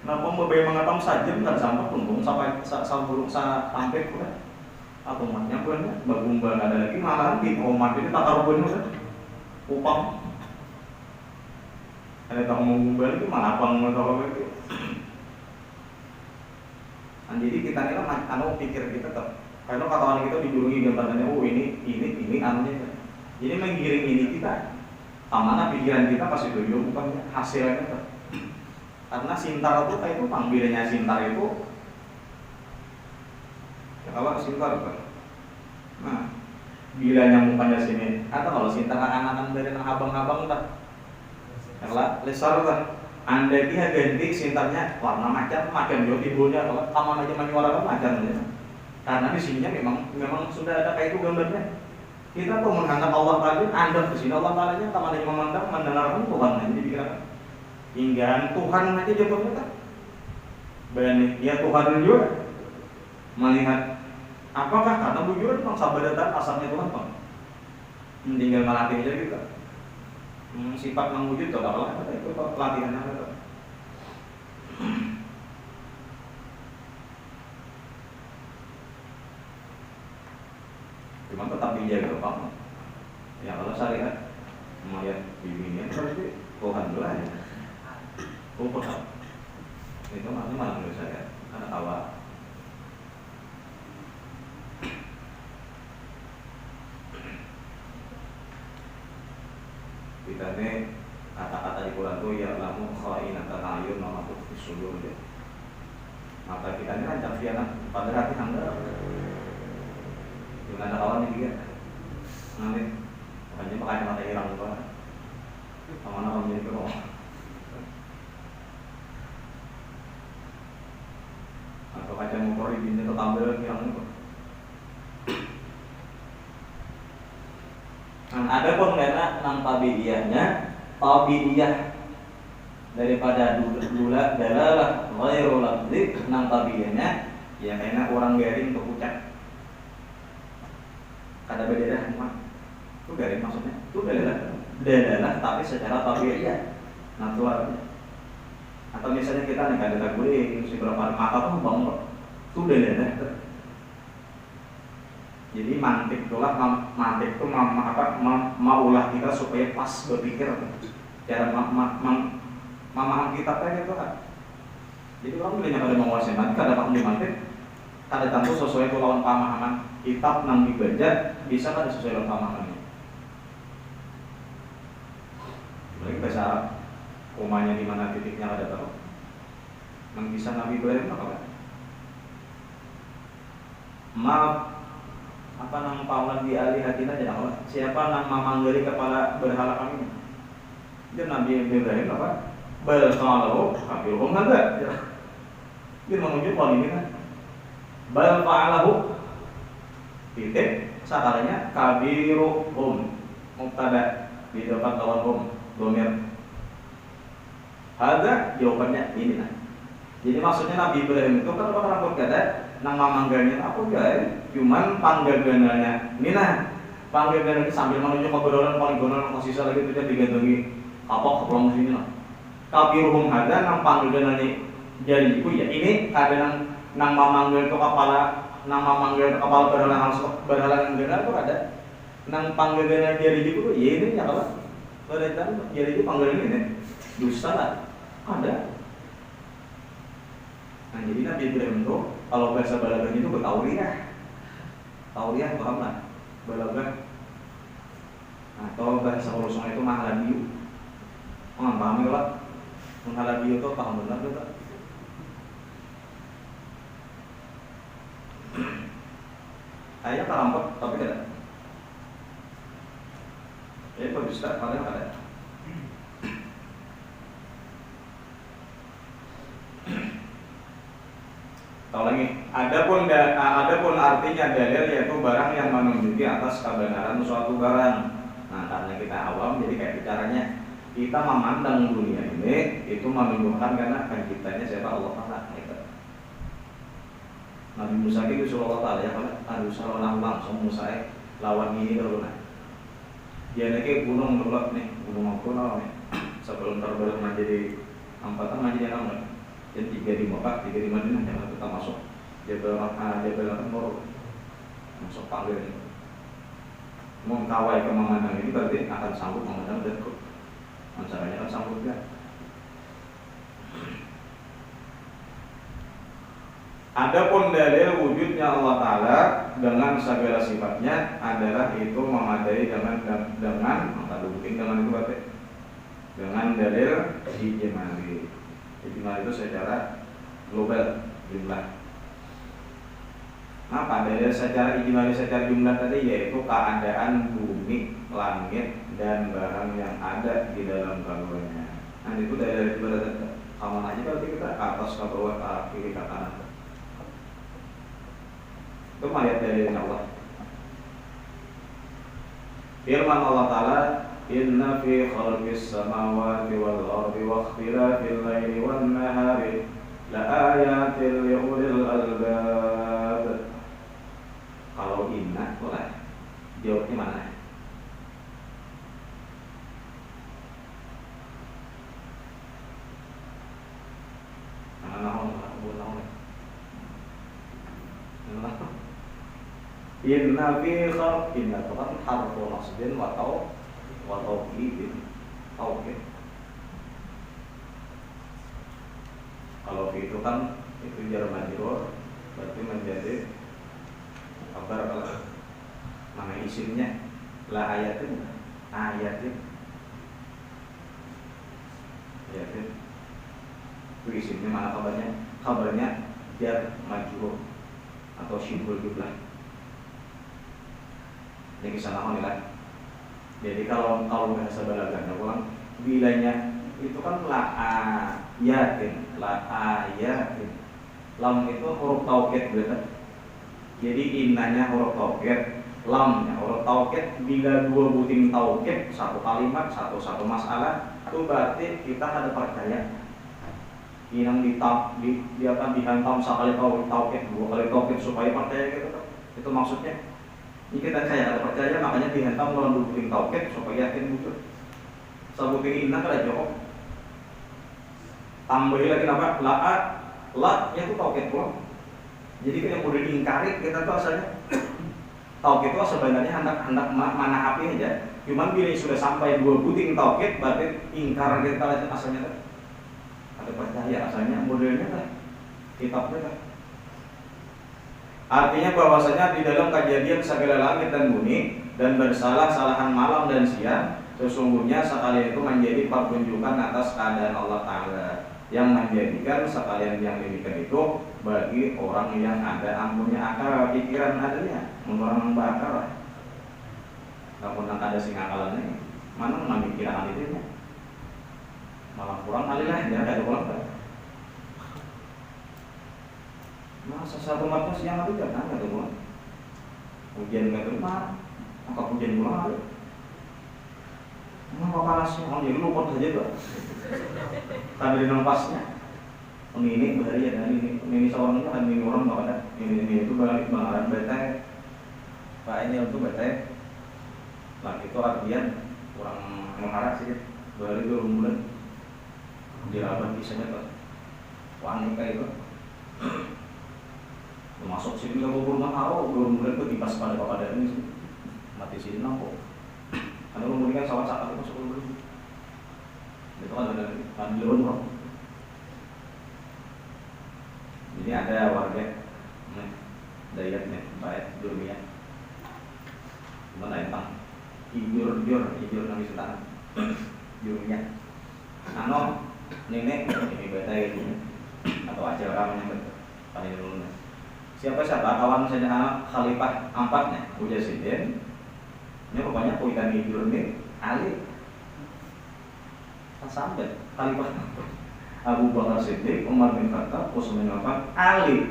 Kenapa membayar mengatakan saja nggak sampai tunggu sampai burung sampai pun, atau matnya pun, bagumba ada lagi malah di omat ini tak karbon kan, upang. Ada tak mau gumbal itu malah apa atau apa itu. Nah, jadi kita ini kan pikir kita tetap. Kalau kata kita dijulungi gambarannya, oh ini anunya. Jadi menggiring ini kita, kemana pikiran kita pasti tujuh bukan hasilnya tetap. Karena sintar itu panggilannya sintar itu, ya kalau sintar kan. Nah, bilanya mukanya sini. Atau kalau sintar anak-anak dari abang-abang tak. Kalau lesar kan, andai dia ganti sintarnya warna macam juga timbulnya kalau taman aja menyuarakan macam ya. Karena di sininya memang sudah ada kayak itu gambarnya. Kita tuh menghadap Allah Ta'ala, anda ke sini Allah Ta'ala-nya taman aja memandang, mendengarkan Tuhan aja dipikirkan. Hingga Tuhan aja jawabnya kan. Bayangin, ya Tuhan juga melihat apakah karena bujuran memang sabadatan asalnya Tuhan kan. Tinggal melatih aja gitu. Sifat mewujud atau apa itu pelatihan apa itu. Cuma tetap dijaga Pak. Ya kalau syariat melihat bimbingan berarti Tuhan dulu ya. Tetap. Itu maksudnya malah menurut saya anak awal. Kita ini kata-kata di Quran itu ya lamu khainatan ayun wa tukhfi sudur. Maka kita ini rancang khianat pada hati Anda. Dengan ada kawan juga. Nanti makanya pakai mata irang juga. Sama orang menjadi keroh. Atau kaca motor di bintang tambah irang itu. Ada pun karena nang tabiiyahnya daripada dula dalalah ghairu lafzi nang tabiiyahnya ya karena orang garing untuk ucap. Kada beda mah. Itu garing maksudnya. Itu dalalah tapi secara tabiiyah naturalnya. Atau misalnya kita nih kada guling si berapa mata tuh bang itu dalalah. Jadi mantik itulah mantik itu maulah kita supaya pas berpikir cara memaham kita kayak gitu kan. Jadi orang bilangnya pada menguasai mantik ada pak mantik ada tentu sesuai itu lawan pemahaman kitab nang dibaca bisa kan sesuai lawan pemahamannya. Lagi bahasa Arab komanya di mana titiknya ada tahu? Nang bisa Nabi Ibrahim apa kan? Maaf apa nama paulan di alihatina aja Allah. Siapa nama manggari kepala berhala kami? Dia Nabi Ibrahim apa? Balqalahu kafirhum ada. Dia menunjuk poin ini kan. Balqalahu titik sakalanya kabiruhum mubtada di depan lawan hum dhamir. Ada jawabannya ini nah. Jadi maksudnya Nabi Ibrahim itu kan orang berkata nama mangganya apa guys? Cuman panggagananya ini nah panggagannya sambil menunjuk obrolan poligonal yang sisa lagi itu digantungi apa keplong sini lah. Kabiruhum ada nang panggagannya jadi itu ya ini ada nang mamanggan itu kepala nang mamanggan kepala berhalangan gana itu ada nang panggagannya jadi itu ya ini ya apa? Berarti jadi itu panggagan ini dusta lah ada. Nah jadi Nabi Ibrahim itu kalau bahasa Balaghah itu bertauriah. Tauriah paham lah? Balaghah. Atau bahasa Urusong itu mahladiyu. Paham ya lah, menghalangi itu paham benar juga. Ayah kerampok tapi tidak. Ya kok bisa paling ada. Tahu lagi. Adapun artinya dalil yaitu barang yang menunjuki atas kebenaran suatu barang. Nah karena kita awam jadi kayak bicaranya kita memandang dunia ini itu menunjukkan karena penciptanya siapa Allah Taala. Nabi Musa itu suruh Allah Taala ya kalau harus langsung Musa lawan ini dulu nah. Dia naik gunung dulu nih, gunung apa nih? Sebelum terbalik menjadi ampatan menjadi nama. Jadi 3 di Mekah, 3 di Madinah yang kita masuk. Jabal Nur masuk panggil ini. Mau kawai ke memandang ini berarti akan sanggup memandang dan kok. Masalahnya kan sanggup kan. Adapun dalil wujudnya Allah Ta'ala dengan segala sifatnya adalah itu memadai dengan itu berarti dengan dalil ijmali. Ijmali itu secara global jumlah. Apa dalil secara ijmali secara jumlah tadi yaitu keadaan bumi, langit dan barang yang ada di dalam kandungannya. Nah itu dalil ibarat kamu aja berarti kita ke atas ke bawah ke kiri ke kanan. Itu ayat dari Allah. Firman Allah Ta'ala, Inna fi khalqis samawati wal ardi wa ikhtilafil laili wan nahari la ayatil li ulil albab. Kalau inna, boleh. Jawabnya mana? Inna fi khalq inna itu kan harfu nasbin wa tauhid. Kalau fi itu kan itu jar majrur berarti menjadi kabar kalau mana isimnya la ayatin itu isimnya mana kabarnya jar majrur atau syibul jumlah. Ini kisah nama nilai. Jadi kalau bahasa balagahnya ulang bilanya itu kan la ayatin. Lam itu huruf taukid berarti. Jadi innanya huruf taukid, lamnya huruf taukid. Bila 2 buting taukid, satu kalimat, satu masalah, itu berarti kita ada percaya. Yang dihantam sekali taukid, 2 kali taukid supaya percaya gitu. Itu maksudnya. Ini kita ada percaya makanya dihantam dalam 2 buting taukid supaya yakin wujud. Sabuting inna kada jawab. Tambahin lagi apa? La itu taukid pula. Jadi yang udah diingkari kita tuh asalnya taukid itu sebenarnya hendak mana api aja. Cuman bila sudah sampai 2 buting taukid berarti ingkar kita asalnya ada percaya asalnya modelnya kan kitabnya kan. Artinya bahwasanya di dalam kejadian segala langit dan bumi dan bersalah-salahan malam dan siang sesungguhnya sekalian itu menjadi pertunjukan atas keadaan Allah Ta'ala yang menjadikan sekalian yang demikian itu bagi orang yang ada ampunnya akal pikiran adanya orang bakal lah. Namun ada sing akalannya mana memikirkan itu ya malah kurang kali lah ya ada orang kan. Masa satu mata siang itu jangan ada tuh hujan nggak terima maka hujan pulang ada apa panasnya orang jadi lupa saja tuh kan dari nafasnya ini bahaya dan ini seorang itu kan ini orang nggak ada ini itu balik bangaran bete pak ini untuk bete lah itu artian kurang mengarah sih balik 2 bulan dirabah kisahnya tuh wanita itu masuk sini ke rumah kau belum mulai bertipas pada kepada ini mati sini nampak karena memberikan sawat saat masuk dulu itu ada di luar jadi ada warga dayatnya baik dunia mana entah hijur nami sultan dunia ano nenek ini beta itu atau aja orang yang paling dulu. Siapa kawan saya Khalifah empatnya Ujasidin. Ini rupanya kuitan hidur ini Ali sampai Khalifah Abu Bakar Siddiq, Umar bin Khattab, Utsman bin Affan, Ali.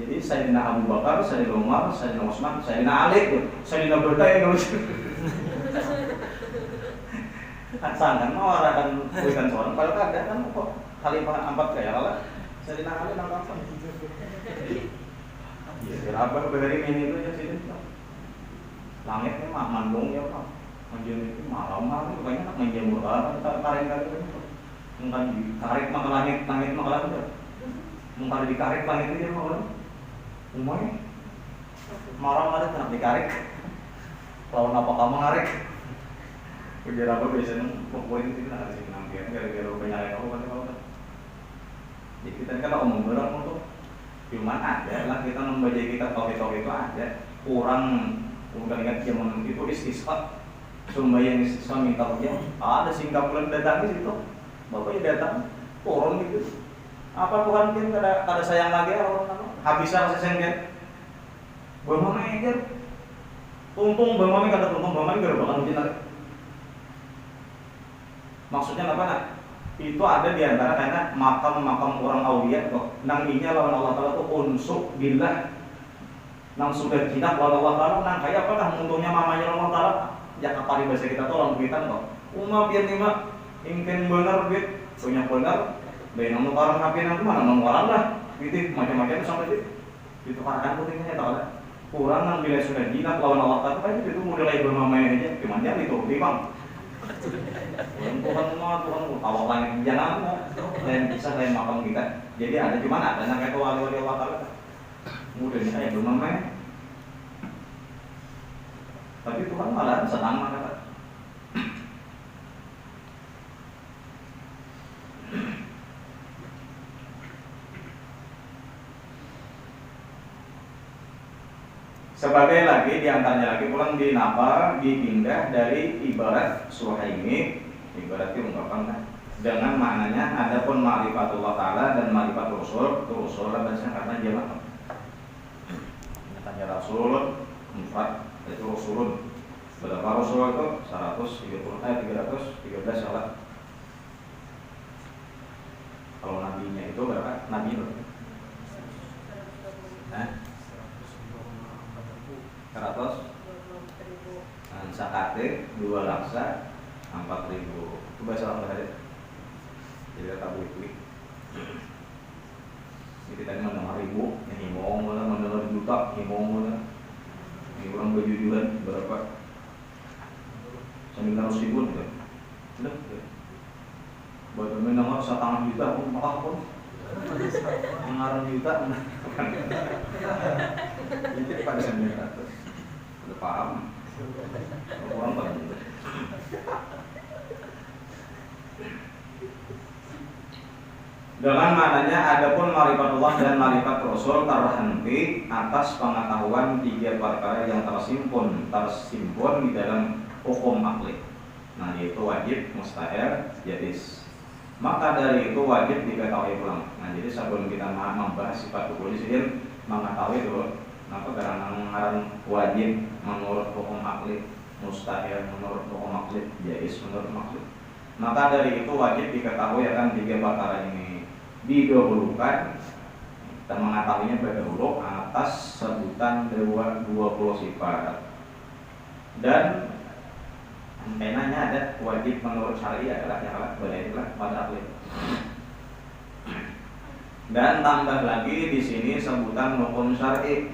Jadi Sayyidina Abu Bakar, Sayyidina Umar, Sayyidina Utsman, Sayyidina Ali itu. Sayyidina bertanya kalau sangan mau akan kuitan seorang kalau ada kan kok Khalifah empat kayak lah. Sayyidina Ali nang apa? Ya, apa dari ini itu ya sini. Langitnya mah mandung ya Pak. Menjadi itu malam-malam banyak nak menjemur apa tarik-tarik itu. Mungkin ditarik mah langit mah lah udah. Mungkin ditarik langit itu mah. Umumnya malam ada kena ditarik. Kalau apa kamu ngarik? Ujar apa biasanya poin itu nak sih nampil gara-gara banyak kamu kan. Jadi kita kan ngomong berang untuk cuman ada lah kita membaca kitab tauhid itu ada kurang kemudian ingat zaman itu istisqa sembahyang istisqa minta hujan ada Singapura datang di situ bapaknya datang turun gitu apa Tuhan mungkin kada sayang lagi orang habislah sesengket bama aja tuntung bama kada tuntung bama gara bakal hujan lagi maksudnya apa nak itu ada di antara karena makam-makam orang aulia kok nang inya lawan Allah Taala tuh unsuk billah nang sudah jinak lawan Allah Taala nang kayak apa lah untungnya mamanya Allah Taala ya kapari bahasa kita tuh orang kuitan kok biar lima ingin benar bit punya benar baik nang orang ngapain nang mana nang orang lah gitu macam-macam sampai itu kan pentingnya tahu lah kurang nang bila sudah jinak lawan Allah Taala kan itu mulai bermamain aja cuman dia itu bang Tuhan awal langit jangan lain kisah lain makam kita jadi ada cuma ada yang kayak wali-wali Allah Ta'ala mudah nih kayak belum main tapi Tuhan malah senang kata sebagai lagi diantaranya lagi pulang dipindah dari ibarat suhaimi ibarat diungkapkan dengan maknanya adapun ma'rifatullah ta'ala dan ma'rifat rasul itu rasul bahasa karena dia makna tanya rasul empat itu rasulun berapa rasul itu 313 salah kalau nabinya itu berapa nabi itu 100 sakate 2 laksa 4.000 itu bahasa orang tadi jadi kata buik jadi tadi mana 5.000 yang himong mana 2 juta himong mana ini orang berjujuran berapa 900.000 gitu udah buat temen nomor 1,5 juta pun malah pun mengarang juta ini pada 900 udah paham orang banget dengan maknanya adapun ma'rifatullah dan ma'rifat Rasul terhenti atas pengetahuan 3 perkara yang tersimpun di dalam hukum akli nah yaitu wajib, mustahil, jaiz maka dari itu wajib diketahui pulang nah jadi sebelum kita membahas sifat hukum di sini mengetahui dulu kenapa karena mengarang wajib menurut hukum akli mustahil menurut hukum akli jaiz menurut maksud maka dari itu wajib diketahui akan 3 perkara ini didahulukan dan mengetahuinya berdahulu atas sebutan 20 sifat dan penanya ada wajib menurut syar'i adalah yang boleh itulah pada akli dan tambah lagi di sini sebutan hukum syar'i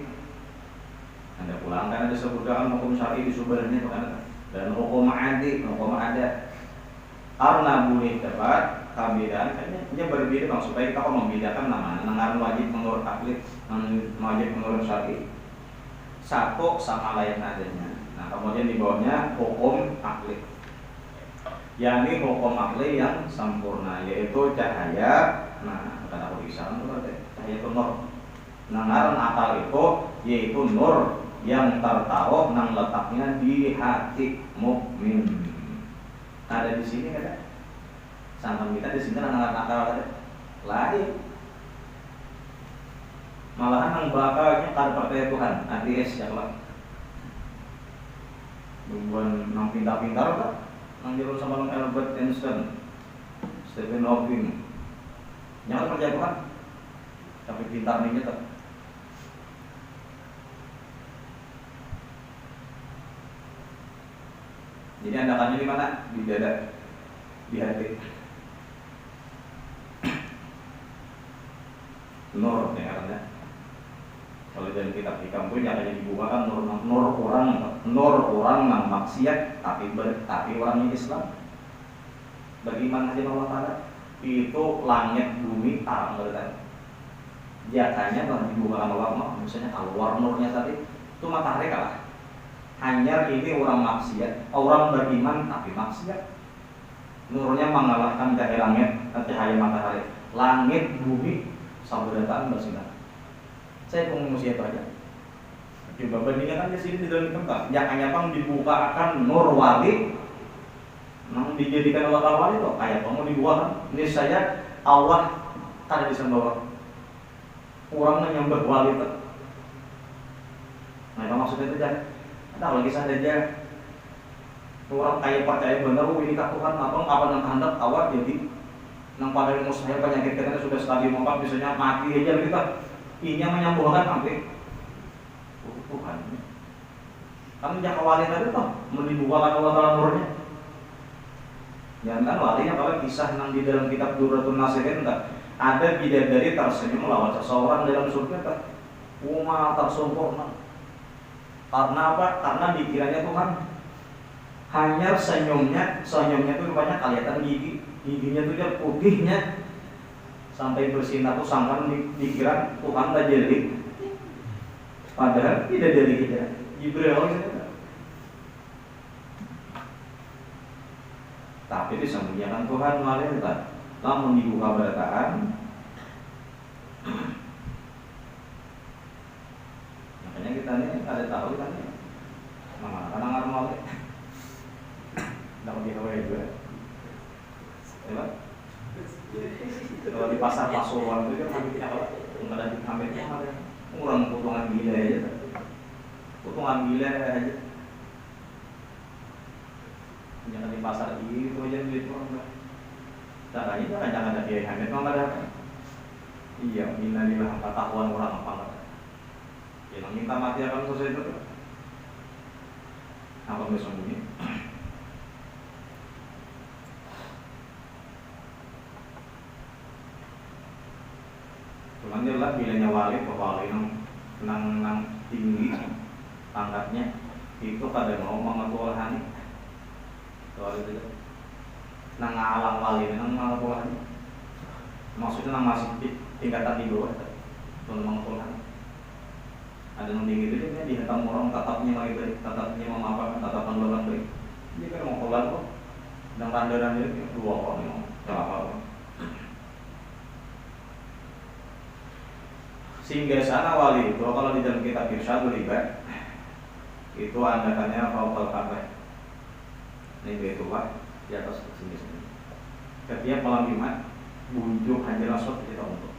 Anda pulang kan ada sebutkan hukum syar'i di sumbernya kan dan hukum adat karena boleh dapat perbedaan kayaknya berbeda bang supaya kita membedakan namanya nengaran wajib menurut akli wajib menurut syar'i satu sama lain adanya nah kemudian di bawahnya hukum akli yakni hukum akli yang sempurna yaitu cahaya nah kata aku bisa cahaya itu nur nengaran akal itu yaitu nur yang tertaruh nang letaknya di hati mukmin ada di sini ada Sampai kita di sini nakal lain. Malahan yang belakannya kan percaya Tuhan, ateis ya Pak. Bukan nang pintar-pintar Pak, nang jero sama Albert Einstein, Stephen Hawking. Jangan percaya Tuhan, tapi pintar nih tetap. Jadi andakannya di mana? Di dada, di hati. Nur ya katanya. Kalau dalam kitab hikam pun yang akan dibukakan nur orang yang maksiat tapi orangnya Islam. Bagaimana haji Allah Taala itu langit bumi tarang berada. Biasanya telah dibukakan Allah, misalnya keluar nurnya tadi itu matahari kalah. Hanya ini orang maksiat, orang beriman tapi maksiat. Nurnya mengalahkan cahaya langit, cahaya matahari. Langit bumi saudarataan bersinar. Saya pengungsi itu aja. Coba bandingkan di sini di dalam tempat. Jangan pang dibukakan nur wali, nang dijadikan Allah wali itu. Kayak kamu dibukakan. Ini saya Allah kada bisa bawa orang menyembah wali itu. Nah itu maksudnya itu jangan. Ada lagi saja. Orang kaya percaya benar, ini Tuhan apa nang hendak awak jadi nang pada ilmu saya penyakit kita sudah stadium 4 misalnya mati aja kita. Ini yang menyembuhkan sampai Tuhan. Kamu jangan wali tadi toh, mendibukakan Allah Taala nurnya. Jangan kan walinya kalau kisah nang di dalam kitab Durratun Nasihin tak ada bidadari tersenyum melawan seseorang dalam surga tak. Uma tersempurna. Karena apa? Karena dikiranya Tuhan. Hanya senyumnya itu rupanya kelihatan giginya itu dia putihnya. Sampai bersinar tuh sangkan dikira Tuhan tak jadi, padahal tidak dari kita. Jibril tapi disembunyikan Tuhan melalui kita. Namun dibuka berataan, makanya kita ini ada tahu kan ya, mana kadang melalui, dapat dihawa juga, ya. Kalau di pasar Pasuruan itu kan hampirnya kalau nggak ada hampirnya ada kurang potongan gila aja, potongan gila aja. Jangan di pasar gitu aja duit orang. Caranya jangan ada biaya hampir nggak ada. Iya, minalilah ketahuan orang apa nggak. Yang minta mati akan selesai itu. Apa nggak sembunyi? Cuman dia lah bilanya wali nang tinggi pangkatnya itu kada mau mengetulahani soal itu nang alang wali nang mengetulahani maksudnya nang masih tingkatan di bawah itu mengetulahani ada nang tinggi itu dia dihantam orang tatapnya lagi baik tatapnya memaafkan tatapan belakang baik dia kan mau kelar kok dan randa itu dua orang yang apa sehingga sana wali itu kalau di dalam kitab Irsyadul Ibad itu andakannya faukal kabeh. Ini Baitullah di atas sini. Setiap malam Jumat bujuk Hajar Aswad kita untuk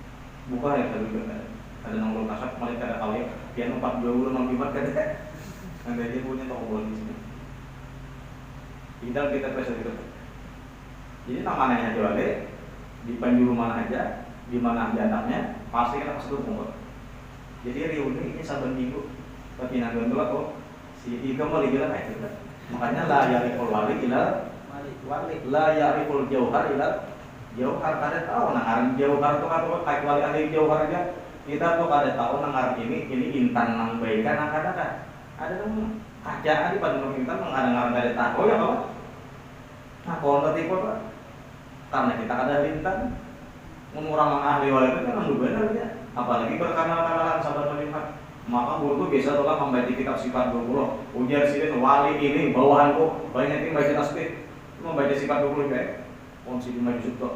buka ya ada nomor kasat mereka ada kali dia 42 malam Jumat kan ada dia punya toko bola di sini. Tinggal kita proses itu. Jadi namanya aja wali di penjuru mana aja di mana aja anaknya pasti kita kasih kumpul. Jadi reuni ini saban minggu tapi nanggung dulu kok si Ika mau dibilang kayak gitu. Makanya la yariful wali ila wali la yariful jauhar ila jauhar kada tahu nang jauhar itu kan kayak wali ahli jauhar aja kita tuh kada tahu nang ini intan nang baikan nang kada ada nang kaca di pada nang intan nang ada kada tahu ya kalau nah kalau nanti kok karena kita kada intan mengurang ahli wali itu kan benar ya apalagi berkenalan sahabat melihat maka guru itu biasa tuh membaca kitab sifat 20 ujar sini wali ini bawahanku banyak yang baca tasbih membaca sifat 20 kayak konsep maju suto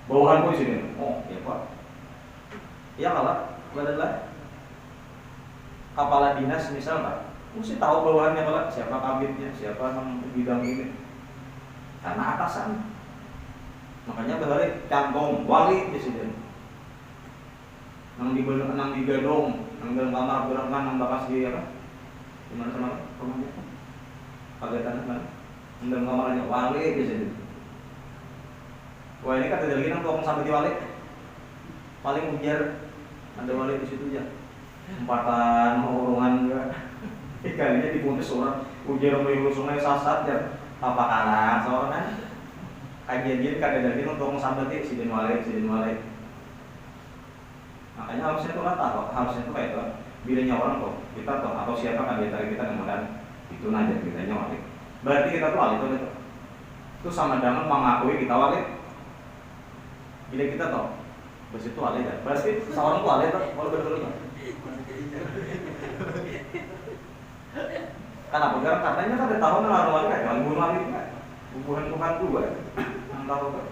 bawahanku di sini oh ya pak ya kalah adalah kepala dinas misal pak mesti tahu bawahannya kalau siapa kabitnya siapa yang bidang ini karena atasan Makanya bahari cangkong wali presiden. Nang di gadong, nang dalam kamar berenang, nang bakas di apa? Di mana sama rumahnya? Pagatan kan? Nang dalam kamarnya wali presiden. Wah ini kan dari nang tukang sampai di wali. Paling ujar ada wali di situ ya. Empatan urungan juga. Kalinya diputus orang ujar melulu sungai sasat ya. Apa kalah seorang kan? Kajian kadang-kadang untuk sampai di siden wali. Makanya harusnya itu rata kok, harusnya itu kayak itu. Bilangnya orang kok, kita tahu atau siapa kan di antara kita kemudian itu aja kitanya wali. Berarti kita tuh wali itu. Itu sama dengan mengakui kita wali. Bila kita tahu, bos itu wali kan. Berarti seorang wali itu wali betul-betul. Kenapa? Karena katanya kan ada tahu nelayan wali kan, wali bunuh wali kan. Hubungan Tuhan dua, nang tahu kan.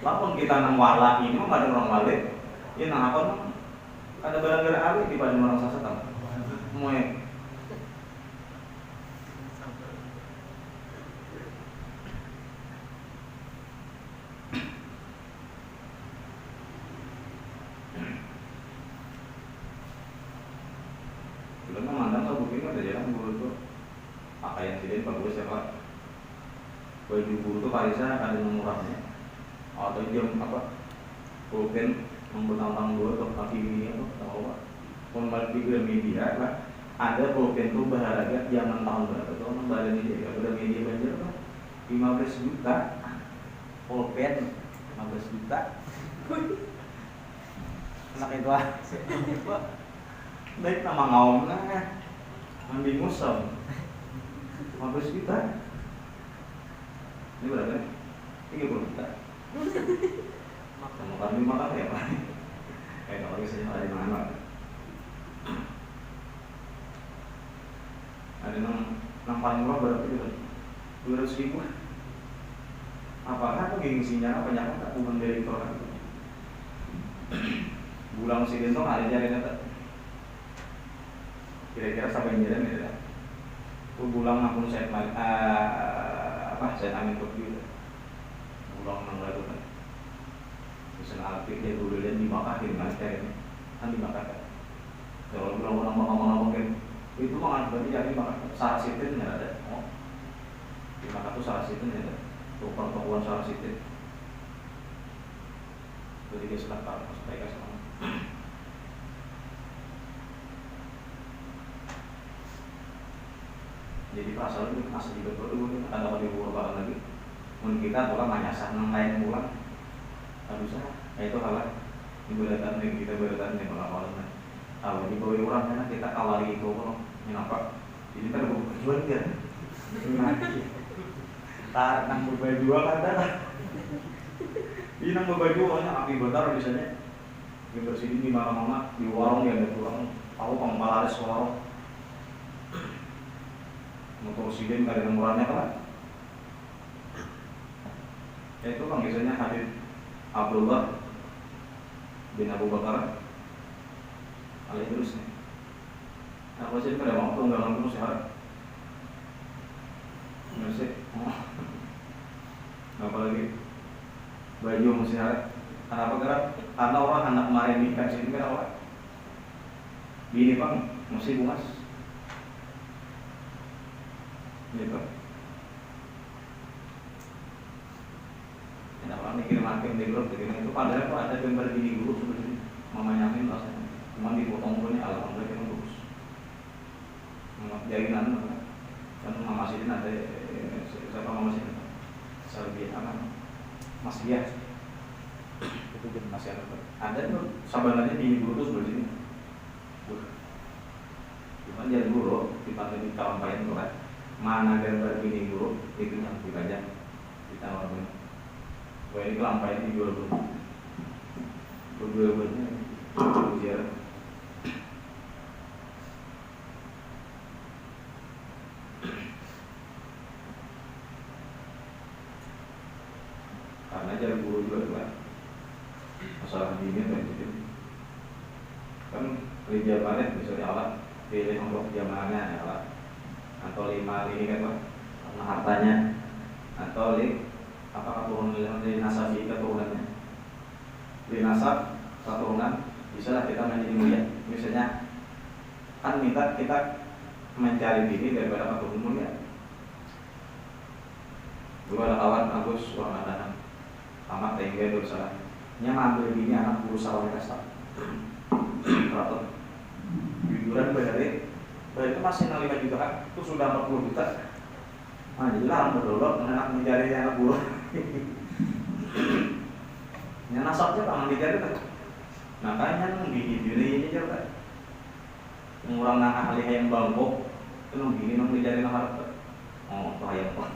Lapun kita nang wala ini mah ada orang wali. Ya nang apa ada barang-barang awet di pada orang sasat kan. Moe. Belum mandan tahu bukti ada jalan guru itu. Pakaian sini bagus ya Pak. Baju guru itu Parisa ada murahnya. Atau jam apa? Pulpen membentang dua atau kaki ini atau apa? Pembalik di media lah. Ada pulpen itu berharga zaman tahun berapa? Tahun badan ini ya. Udah media banjir apa? 15 juta. Pulpen 15 juta. Enak itu ah. Baik nama ngaum nah. Mandi musam. 15 juta. Ini berapa? 30 juta. Kamu kami makan ya Pak? Kayak kalau misalnya ada di mana? Ada yang paling murah berapa itu? 200.000. Apakah gengsinya apa nyata tak bukan dari orang? Bulan si Gentong ada jaringan tak? Kira-kira sampai jalan ya? Itu bulan maupun saya saya amin kopi. Bulan nang lalu kan. Misalnya alpik dia dulu dan dimakahin master ini kan dimakan. Kalau bilang orang mungkin itu mah berarti jadi makan sarasitin nggak ada. Oh, dimakan tuh sarasitin ya ada. Tuh perempuan sarasitin. Jadi dia selakar supaya kasih sama. Jadi pasal itu masih juga perlu ada di luar lagi. Mungkin kita orang manyasah nang lain pulang. Harusnya itu kalah ibaratkan yang kita ibaratkan yang awalnya kalau dibawa orang karena kita awali itu kenapa ini kan berjuang kan tarik nang berbaju kan ada ini nang berbaju hanya api bakar biasanya yang bersini di mana-mana di warung yang ada kurang tahu pengpalaris warung motor sidin ada nomornya kan itu kan biasanya Habib Abdullah bin Abu Bakar terus nih. Apa sih pada waktu nggak langsung sehat? Masih, apalagi baju mesti sehat. Kenapa? Karena orang anak kemarin nikah sini kan apa? Bini bang mesti bungas, gitu. Tidak orang mikir makin di grup begini itu padahal kok ada gambar gini dulu sebenarnya mamanya Amin rasanya cuma dipotong dulu alhamdulillah itu bagus jarinan kan mama Sidin ada siapa mama Sidin Salbi apa Mas Dia itu jadi masih ada tuh sabanannya di dulu tuh sebelah sini cuma jadi dulu dipanggil di kawampayan tuh kan mana gambar gini dulu itu yang dipajang di tawaran. Wah ini kelampai di jual berbulan-bulannya ujian. Karena jalan guru juga kan masalah dini kan kerja panen misalnya alat pilih untuk jamaahnya alat atau 5 ini kan Pak hartanya atau Apakah turun dari nasabi keturunannya? Dari nasab keturunan bisa kita menjadi mulia. Misalnya kan minta kita mencari bini daripada keturunan mulia. Dulu ada kawan Agus orang Adanan amat tengge dosa nya ngambil bini anak berusaha kasta rapat jujuran bayar itu masih 5 juta kan itu sudah 40 juta. Nah jadi lah berdolok anak mencari anak buruh yang nasabnya kan dicari kan makanya bini ini juga ngurang nak ahli yang bangkok itu bini nang dicari nak harap bahaya kok.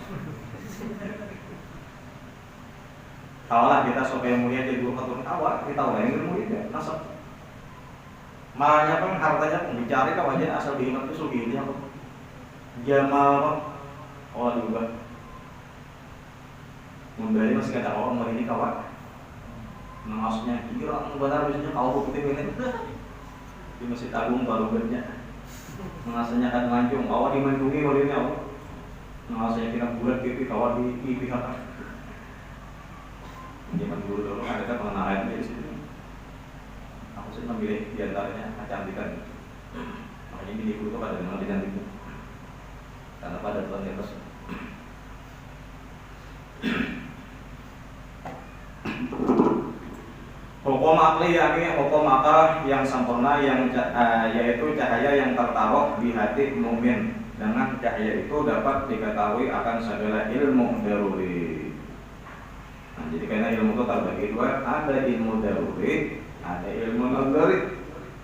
Kalau kita supaya mulia jadi dua keturunan awal kita udah yang mulia nasab malahnya pun hartanya pun dicari kau aja asal diingat itu sugi ini apa Jamal juga membeli masih ada orang ini kawan maksudnya kira benar biasanya kau bukti ini di Masjid Agung baru bernya mengasanya kan mancung kau dimancungi oleh ini apa mengasanya kita bulat gitu kau di pihak zaman dulu ada kan pengenalan di sini. Aku sih memilih diantaranya kecantikan. Makanya bini itu pada memang cantik karena pada tuan di atas. Hukum akli yakni hukum akal yang sempurna yang yaitu cahaya yang tertaruh di hati mukmin. Dengan cahaya itu dapat diketahui akan segala ilmu daruri. Nah, jadi karena ilmu itu terbagi dua, ada ilmu daruri, ada ilmu non-daruri.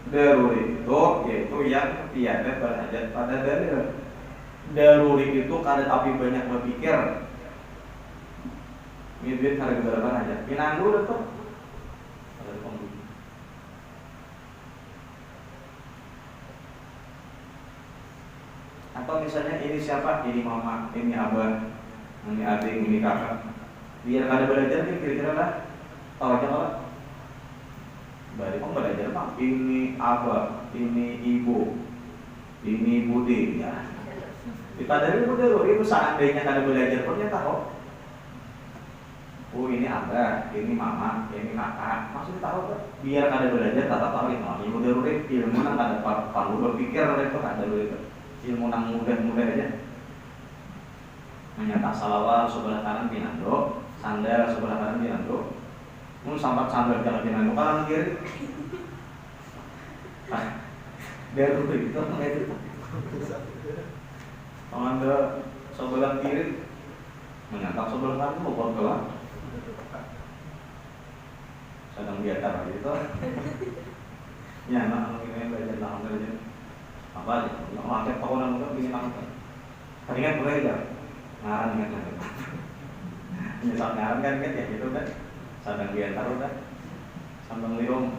Daruri itu yaitu yang tiada berhajat pada dalil. Daruri itu kada tapi banyak berpikir. Duit harga berapa aja? Pinang dulu tuh. Atau misalnya ini siapa? Ini mama, ini abah, ini adik, ini kakak. Biar kada belajar nih kira-kira lah tahu aja lah dari belajar pak ini abah, ini ibu, ini budi ya kita dari dulu itu seandainya kada belajar pun ya tahu ini abah, ini mama, ini kakak maksudnya tahu kan biar kada belajar tetap tahu ilmu daruri ilmu nang kada perlu berpikir itu kada dulu ilmu nang mudah-mudah aja menyata salawat sebelah kanan pinando sandal sebelah kanan pinando mun sambat sandal jangan pinando kanan kiri biar itu kayak itu sandal sebelah kiri menyantap sebelah kanan mau keluar sedang diatar gitu ya anak ini belajar lahang aja apa aja yang makan tahunan juga bikin apa tadinya boleh aja ngarang ingat lagi misal ngarang kan ya gitu kan sadang diantar udah sambang liung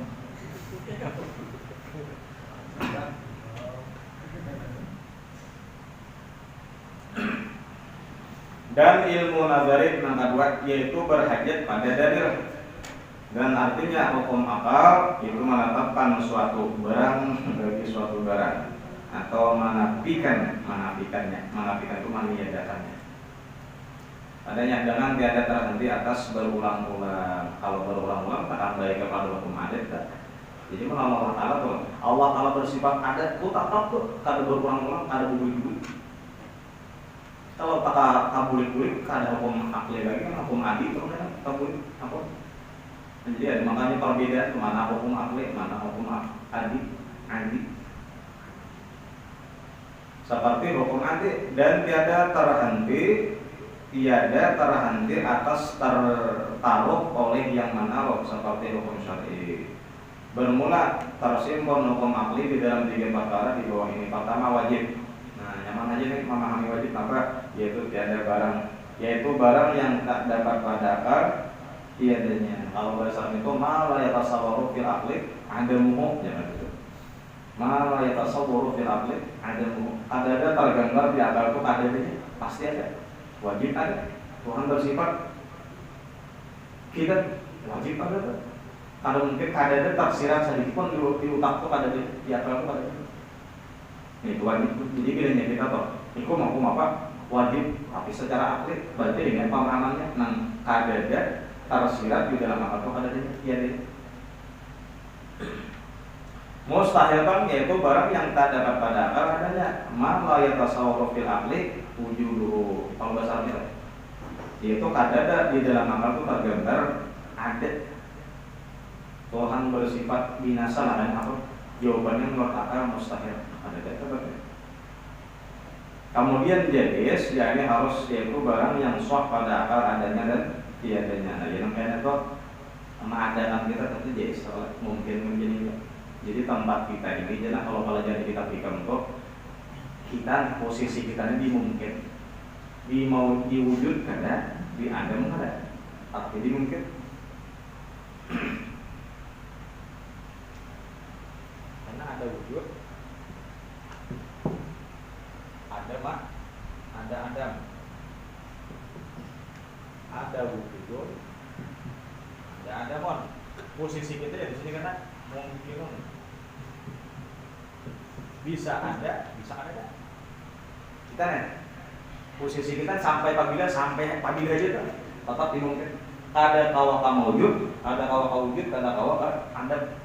dan ilmu nazari yang kedua yaitu berhajat pada dalil dan artinya hukum akal itu menetapkan suatu barang bagi suatu barang atau menafikannya menafikan itu meniadakannya. Adanya dengan tiada terhenti atas berulang-ulang. Kalau berulang-ulang tak kembali kepada hukum adat. Jadi kalau Allah Taala bersifat adat, itu tetap tuh kada berulang-ulang, kada bubui-bubui. Kalau tak kabulik-bulik, kada hukum akli lagi kan hukum adi itu kan kabulik apa? Jadi ada makanya perbedaan mana hukum akli, mana hukum adi. Seperti hukum adi dan tiada terhenti atas tertaruh oleh yang mana seperti hukum syar'i. Bermula tersimpan hukum akli di dalam 3 perkara di bawah ini. Pertama wajib. Nah, nyaman aja nih memahami wajib apa? Yaitu tiada barang, yaitu barang yang tak dapat pada akal tiadanya. Kalau bahasa itu malah ya tasawwuru fil akli adamuhu jangan gitu. Malah ya tasawwuru fil akli adamuhu. Ada tergambar di akal itu adanya pasti ada. Wajib ada. Tuhan bersifat kita wajib ada tuh. Kalau mungkin ada tafsiran sedikit pun di utak tuh ada di akal tuh ada. Itu wajib. Jadi bedanya kita tuh. Hukum apa? wajib, tapi secara akli berarti dengan pemahamannya nang kadada tersirat di dalam akal itu kadadanya iya deh. Mustahil kan yaitu barang yang tak dapat pada akal adanya, ma la yatasawwaru fil aqli wujuduhu. Kalau bahasa Arabnya yaitu kadada di dalam akal itu tergambar ada. Tuhan bersifat binasa lah dan apa? Jawabannya menurut akal mustahil. Ada itu berarti. Kemudian jadis, yakni harus yaitu barang yang sah pada akal adanya dan tiadanya. Nah, yang kayaknya itu mengadaan kita tentu jadis mungkin menjadi. Jadi tempat kita ini, jadi kalau jadi kita pikir untuk kita posisi kita ini dimungkin, di mau diwujudkan ya, di ada ada, tapi dimungkin. Karena ada wujud, ada mak, ada adam, ada wujud, ada adamon. Posisi kita ya di sini karena mungkin bisa ada kita nih posisi kita sampai apabila aja kan tetap dimungkin. Ada kawah kamu wujud, ada kawah kamu wujud, ada kawah anda.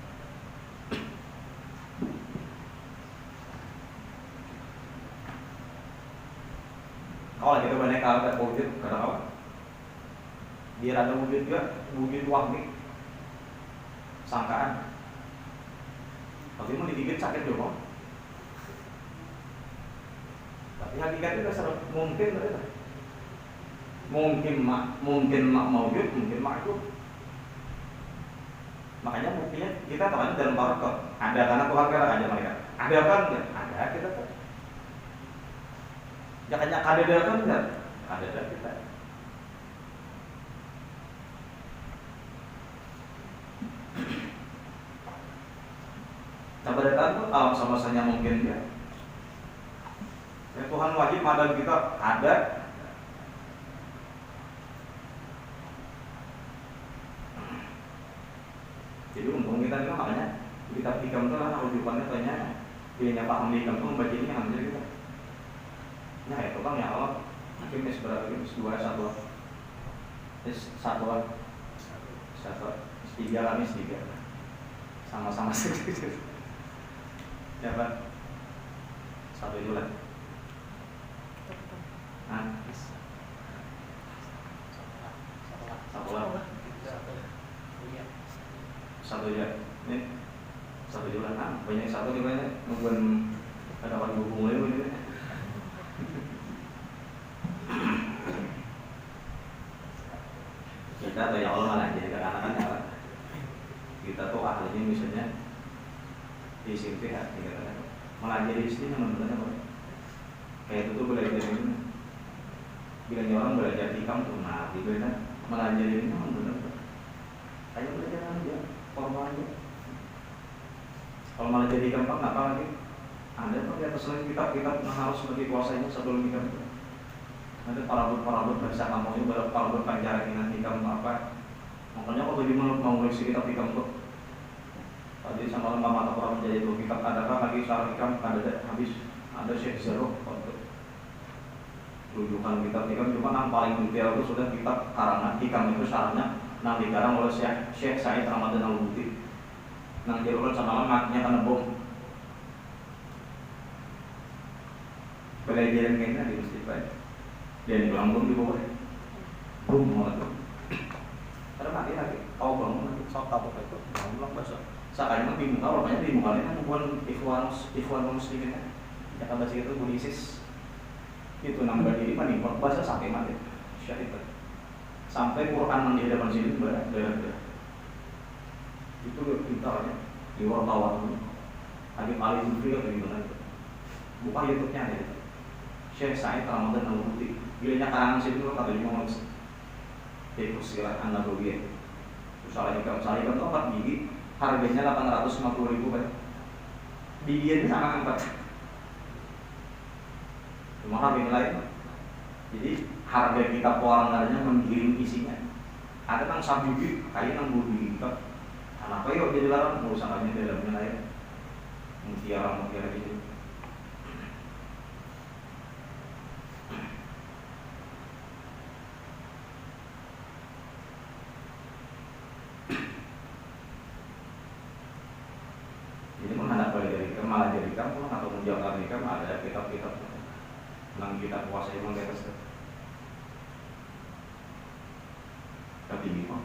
Kalau kita banyak kalau ada wujud, karena apa? Biar ada wujud juga, wujud wahmi, sangkaan. Kalau mau digigit sakit dong. Tapi hakikatnya dasar mungkin berapa? Mungkin mak maujud, mungkin makhluk. Makanya buktinya kita tahu dalam Taurat ada karena Tuhan kan ada mereka. Ada kan enggak? Ada kita tahu. Jangan ada kan enggak? Ada kita. Coba datang tuh alam semestanya mungkin ya. Tuhan wajib madam kita ada. Jadi untung kita juga makanya kita hikam itu lah rujukannya tanya dia paham hikam itu membaca ini yang menjadi kita. Nah itu kan ya Allah mungkin ini seberapa ini dua satu tiga kami tiga sama-sama sedikit. Siapa? Satu julan. Satu ya, ini satu julan. Banyak satu juga ini nungguin ada orang hubung lagi ini. Kita tuh ya Allah malah jadi kadang-kadang ya kita tuh ahlinya misalnya di SMP ya, malah jadi istrinya benar-benar apa? Kayak itu tuh belajar ini, bilangnya orang belajar di kampung, nah gitu kan, malah jadi ini benar-benar. Kayak belajar aja, formal aja. Kalau malah jadi gampang, apa lagi? Ada tuh di atas lagi kitab-kitab yang harus lebih kuasainya sebelum hikam itu. Ada parabot bahasa kamu ini baru parabot panjara dengan hikam apa? Makanya kalau jadi mau ngisi kitab hikam tuh. Tadi sama lembah mata Quran menjadi dua kitab. Adakah lagi syarah hikam? Ada habis. Ada Syekh Zero untuk rujukan kitab hikam. Cuma yang paling detail itu sudah kitab karangan hikam itu syarahnya. Yang dikarang oleh Syekh Said Ramadan Al-Buti. Yang diurut sama lemaknya karena bom. Pelajaran kayaknya di masjid baik. Dia dibilang bom di bawah. Bom malah tuh. Ada mati lagi. Kau bangun lagi. Sok tabok itu. Bangun bilang bahasa. Saat ini di muka, rupanya di muka ini kan bukan ikhwan muslimin kan. Yang bahasa itu bukan ISIS. Itu nambah diri menimpa bahasa sampai mati. Syahid. Sampai Quran yang di hadapan sini berada. Itu pintarnya di wartawan. Habib Ali Zulfi atau gimana itu. Buka YouTube-nya ada. Syekh Said Ramadan Al-Buti. Bilanya karangan sini itu kata ngomong. Itu silat An-Nabawiyah. Salah hikam itu 4 gigi. Harganya 850.000 kan. Bigiannya sama 4. Cuma harga lain. Jadi harga kitab pewarangannya menggiring isinya. Ada yang 1 biji, kayak 60 biji kitab. Kenapa yuk jadi larang? Urusannya dalamnya lain. Mutiara gitu. saya mau di atas. Tapi gimana?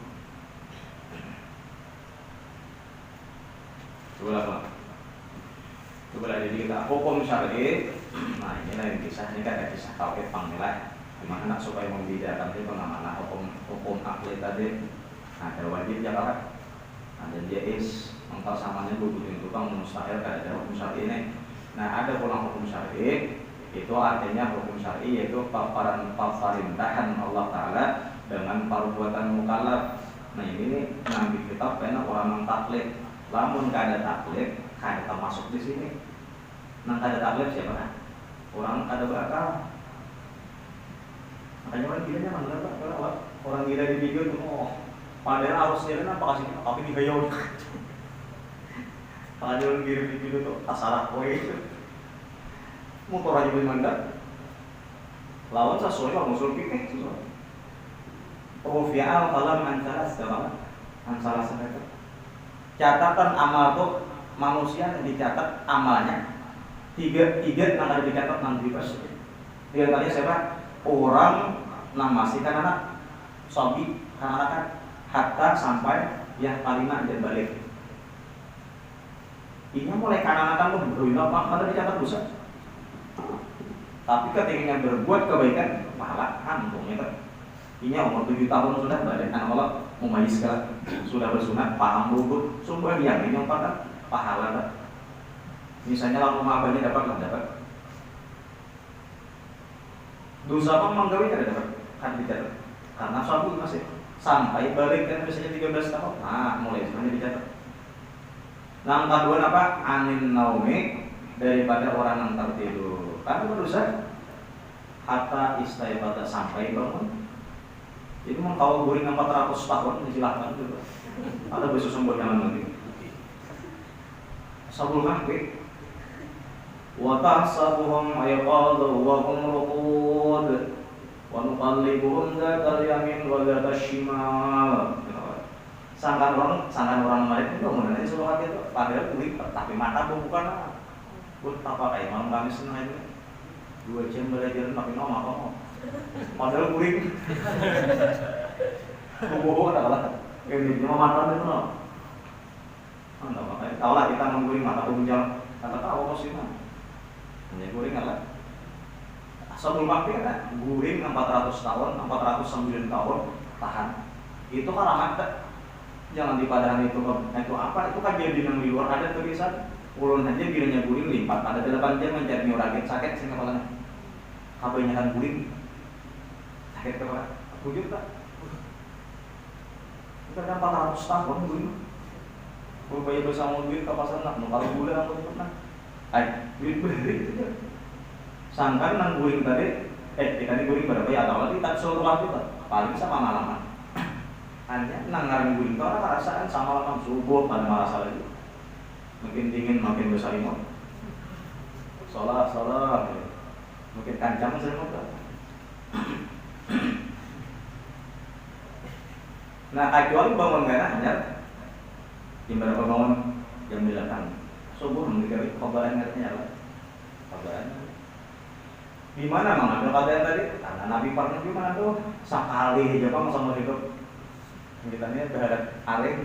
Coba lah jadi kita hukum syar'i. Nah inilah yang kisah, ini kan ada kisah tauhid panggilan. Gimana supaya membedakan itu bagaimana hukum akli tadi. Nah ada wajib ya kan? Ada jais, engkau samanya bukuin tukang mustahil kan ada hukum syar'i ini. Nah ada pula hukum syar'i, itu artinya hukum syar'i yaitu perintahan Allah Taala dengan perbuatan mukallaf. Nah ini ngambil kitab karena orang taklid. Lamun kada taklid, kada termasuk di sini. Nang kada taklid siapa kan? Orang kada berakal. Makanya orang gila jangan berakal. Orang gila di video itu, padahal harus jalan apa kasih tapi digayau. Padahal orang gila di video itu asalah kowe. Motor aja beli mandat. Lawan sesuai lah musul pikir sesuai. Rufi'al qalam an salah sebenarnya. Catatan amal tuh manusia yang dicatat amalnya tiga yang ada dicatat 6%. Tiga kali siapa? Orang masih kan anak sobi kan anak kan hatta sampai yang kalimat dan balik. Ini mulai kanan-kanan tuh berulang apa ada dicatat dosa. Tapi ketika berbuat kebaikan pahala kantong itu. Ini umur 7 tahun sudah balik anak Allah mumayyiz sudah bersunat paham rukun sumber yang ini kan pahala kan. Misalnya lalu abahnya dapat dosa apa menggawe tidak dapat kan dicatat karena suatu masih sampai balik kan biasanya 13 tahun. Nah mulai sebenarnya dicatat. Yang kedua apa? Anin naumi, daripada orang yang tertidur. Kan itu dosa. Hatta istaibata sampai bangun. Itu mau tahu guring 400 tahun disilahkan juga. Ada besok sumber yang nanti. Sabul kahfi. Wa tahsabuhum ayqadhu wa hum ruqud. Wa nuqallibuhum dzatal yamin wa dzatal shimal. Sangkan orang mereka itu mengenai surat itu padahal kulit tapi mata bukan. Buat apa kayak malam Kamis senang itu. 2 jam belajar makin lama apa mau. Padahal kulit. Bohong ada lah. Ini cuma mata itu loh. Anda pakai. Tahu lah kita mengguling mata penunjang. Kata tahu apa sih mah. Hanya guling lah. Sebelum pakai kan guling 400 tahun, 409 tahun tahan. Itu kan amat. Jangan dipadahan itu apa? Itu kan jadi di luar ada tulisan. Ulun aja bilangnya guling lipat. Ada 8 jam mencari nyuragin sakit sehingga kepalanya. HP-nya kan guling. Sakit kepala. Wujud tak? Kita kan 400 tahun guling. Kalau bayar bersama duit ke pasar nak, kalau gula aku ikut nak. Duit beri itu aja. Sangkan nang guling tadi, tadi guling berapa ya? Atau lagi tak suruh waktu tak? Paling sama malaman. Hanya nang ngaring guling itu orang merasakan sama malam subuh pada merasa lagi. Makin dingin makin besar imut. Sholat. Makin kencang selimut. Nah, kecuali bangun karena hanya ibarat bangun jam 8 subuh mendekati kabaran artinya apa? Kabaran. Di mana mengambil kabaran tadi? Karena Nabi pernah gimana tuh? Sekali aja Bang sama hidup. Kitanya berharap areng.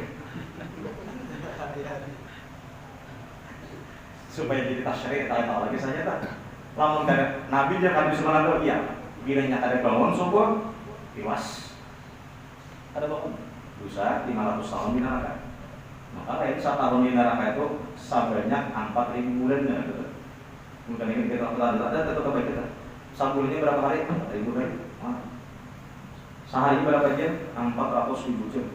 Supaya jadi tasyrik tahu lagi saja tak. Lamun Nabi jangan bisa menantu iya. Bilangnya ada bangun subuh, tiwas. Ada bangun dosa 500 tahun di neraka. Maka itu 1 tahun di neraka itu sebanyak 4.000 bulan ya. Mungkin ini kita ada tetap baik kita. Sabulnya berapa hari? 4.000 hari. Sehari berapa jam? 400.000 jam.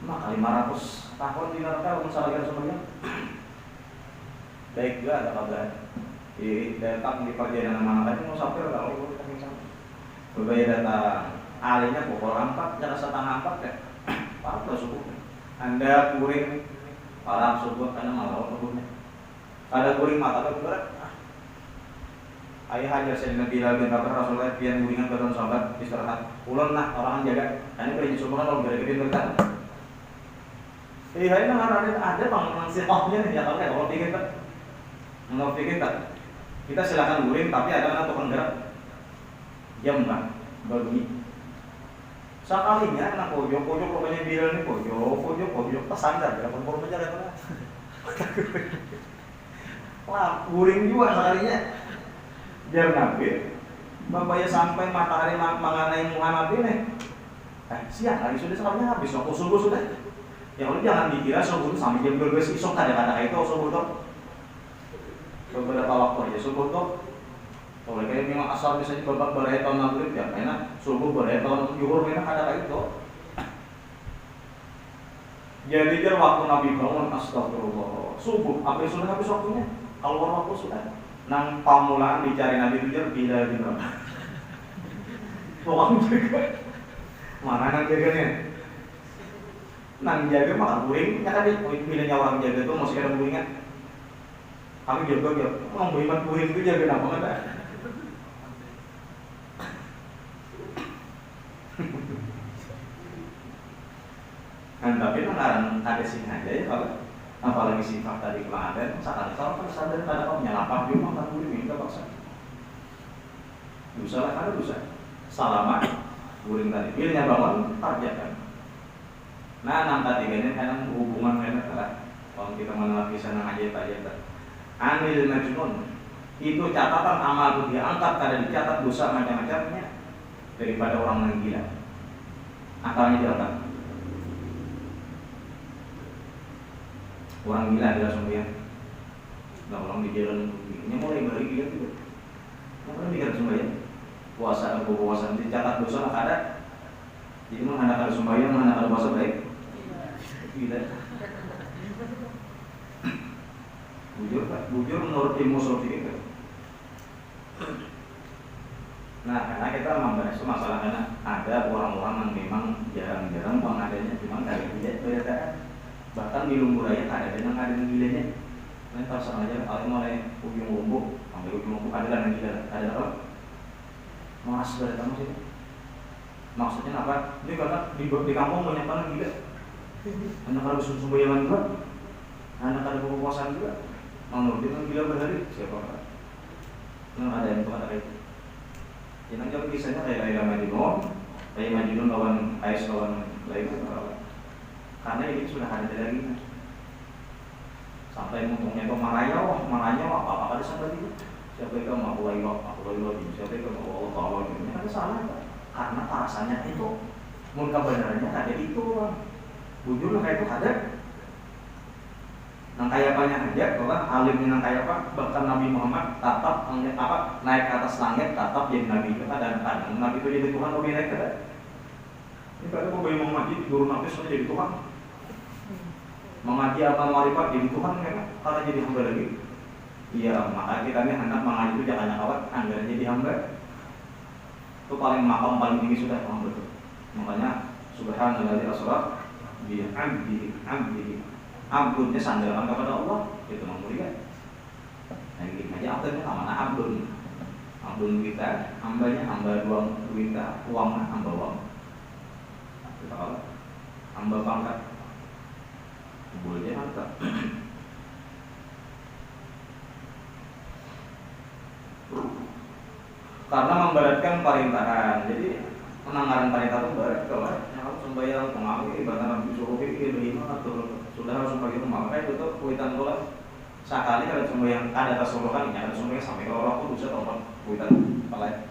Maka 500 tahun di neraka mensalahkan semuanya. Baik juga ada kabar. Datang di perjalanan mana lagi mau sampai kalau kita misal. Berbeda datang. Alihnya pokok 4, jangan setengah 4 ya. Parah subuh. Anda kuring parah subuh karena malah subuhnya. Ada kuring mata berat. Ayah hajar saya dengan Bilal bin Rabah Rasulullah pian guringan ke sahabat istirahat. Ulun nah orang jaga. Ini beri subuh kan kalau gede-gede berkat. Ini ada bang sihahnya nih ya kalau pikir tak. Menurut pikir tak. Kita silakan guring tapi ada mana tukang gerak. jam kan berbunyi. Sekalinya anak pojok rupanya Bilal ini pojok pesandar ya pun aja lah. Wah, guring juga sekalinya. Biar nabi bapaknya sampai matahari mengenai Muhammad ini. Siang hari sudah sekalinya habis waktu subuh sudah. Ya kalau jangan dikira subuh itu sampai jam 12 isuk kadang-kadang itu subuh tuh. Beberapa waktu aja subuh tuh. Kalau kayak memang asal bisa babak berai tahun maghrib ya, karena subuh berai tahun zuhur memang ada kayak itu. Jadi dia waktu Nabi bangun astagfirullah subuh, habis waktunya, keluar waktu sudah. Nang pamulaan dicari Nabi itu Bilal bin Rabah. Pokoknya jaga, mana nang jaganya? Nang jaga mah guring, ya kan bilangnya orang jaga itu masih ada guringan. Kami jaga, mau beriman guring itu jaga apa enggak? Nah, tapi kan ada sini aja ya kalau apalagi sifat tadi keladen saat kalau kan sadar pada kamu nyalapak juga makan boleh minta paksa dosa lah ada dosa salamat guring tadi pilihnya bangun tarjakan. Nah nang tiga ini kan hubungan mereka lah kalau kita mengenal kisah nang ajaib anil majnun itu catatan amal itu diangkat kada dicatat dosa macam-macamnya daripada orang yang gila akalnya diangkat. Orang gila adalah sembahyang. Nah orang di jalan ini mulai balik gila juga. Orang mikir sembahyang. Puasa dicatat dosa lah ada. Jadi mana ada sembahyang, mana ada puasa baik. Gila. Bujur menurut ilmu sofik. Nah karena kita membahas masalah karena ada orang-orang yang memang jarang-jarang bang adanya cuma kali tidak berbeda. Bahkan di Lumburaya ada yang gilanya. Nanti kalau sengaja kalau mulai ujung lumbuk, sampai ujung lumbuk ada yang gila, ada apa? Mas dari kamu sih. Maksudnya apa? Ini karena di kampung banyak banget gila. Anak ada sumbayangan juga, anak ada kekuasaan juga. Menurut dia gila berhari siapa? Nah ada yang tuh ada itu. Yang nanti kisahnya kayak Majnun lawan Ais lawan lain. Karena ini sudah ada lagi sampai untungnya itu marahnya apa ada sampai itu siapa yang mau lagi siapa yang mau Allah ini kan salah karena rasanya itu mungkin kebenarannya ada itu bujur kayak itu ada nang kayak banyak aja kalau alim nang kayak apa bahkan Nabi Muhammad tetap naik ke atas langit tetap jadi Nabi itu kadang-kadang Nabi itu jadi Tuhan lebih naik ke ini kalau mau Imam Mahdi guru Nabi sudah jadi Tuhan mengaji apa marifat jadi Tuhan kan kalau jadi hamba lagi. Iya, maka kita ini hendak mengaji itu jangan kawat anggaran jadi hamba. Itu paling makam paling tinggi sudah hamba itu. Makanya subhanalladzi asra bi 'abdihi. Abdunnya sandaran kepada Allah itu mulia. Nah ini aja abdunnya mana abdun. Abdun kita, hambanya hamba duita, uangnya hamba uang. Kita kalau hamba pangkat boleh mantap. Karena memberatkan perintahan. Jadi penanggaran perintah itu berat kalau harus sembahyang pengawi bahkan disuruh pikir lima atau sudah harus pakai maka itu tuh kuitan bola sekali kalau sembahyang ada tasawuran ini ada sembahyang sampai ke orang itu bisa tahu kuitan palai.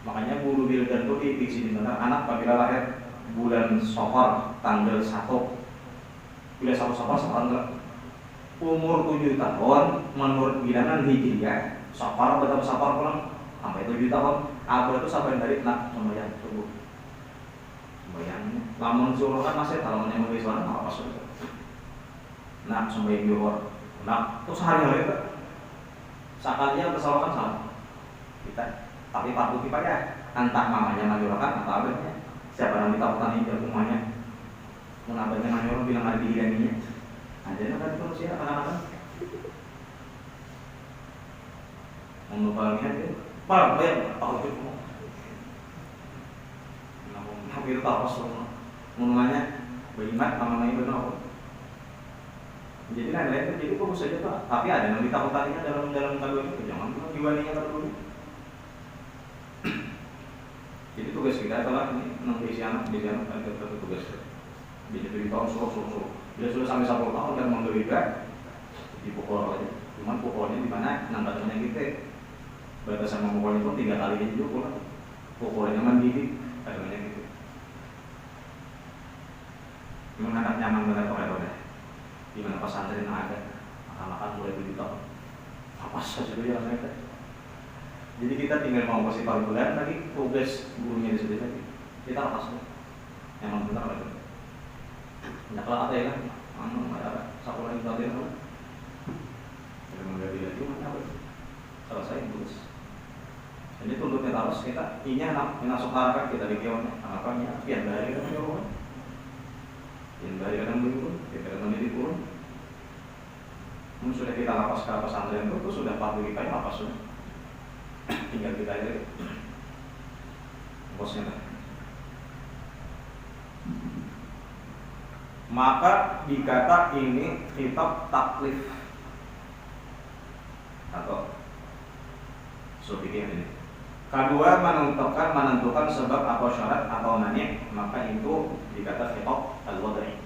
Makanya bulu Bildan itu dipiksi di mana anak apabila lahir bulan Safar tanggal 1 bila Safar umur 7 tahun menurut bilangan Hijriah Safar betapa Safar pulang sampai 7 tahun apa itu sampai dari nak sembahyang subuh sembahyangnya lamun suruh kan masih kalau menyambut suara apa sudah nak sembahyang zuhur nak terus hari-hari itu sekalinya kesalahan salah kita tapi patuh kita ya entah mamanya majurakan atau abahnya siapa yang ditakutan ini rumahnya menabahnya majurakan bilang ada dihidaninya ada yang akan terus ya anak-anak mengumpulkan itu parah bayar tahu itu hampir tahu semua mulanya beriman namanya benar jadi kan lain jadi kok saja pak tapi ada yang ditakutannya dalam kandungan itu jangan jiwanya kalau dulu tugas kita adalah ini di anak ada satu tugas. Jadi tahun suruh. Dia sudah sampai 10 tahun dan menggelikan dipukul aja. Cuman pukulnya di mana nambahannya kita. Batasan memukulnya pun 3 kali aja juga. Pukulnya mandiri, katanya gitu. Memang anak nyaman banget pokoknya. Di mana pesantren ada, makan mulai 7 tahun. Apa saja ya mereka. Jadi kita tinggal mau kasih par bulan lagi tugas gurunya di situ lagi. Kita lepas tuh. Emang benar lah itu. Nggak ada ya kan? Ada sekolah yang pelatihan apa? Jadi menjadi lagi mana apa? Selesai tugas. Jadi tuntutnya terus kita inya masuk harapan kita di kiamatnya harapannya pian dari kan jauh. Pian dari kan belum kita menjadi turun. Sudah kita lapas ke pesantren itu sudah 40 kali lapas sudah. Tinggal kita aja bosnya lah. Maka dikata ini kitab taklif atau ini. Kedua menentukan sebab atau syarat atau mani, maka itu dikata kitab al-wad'i,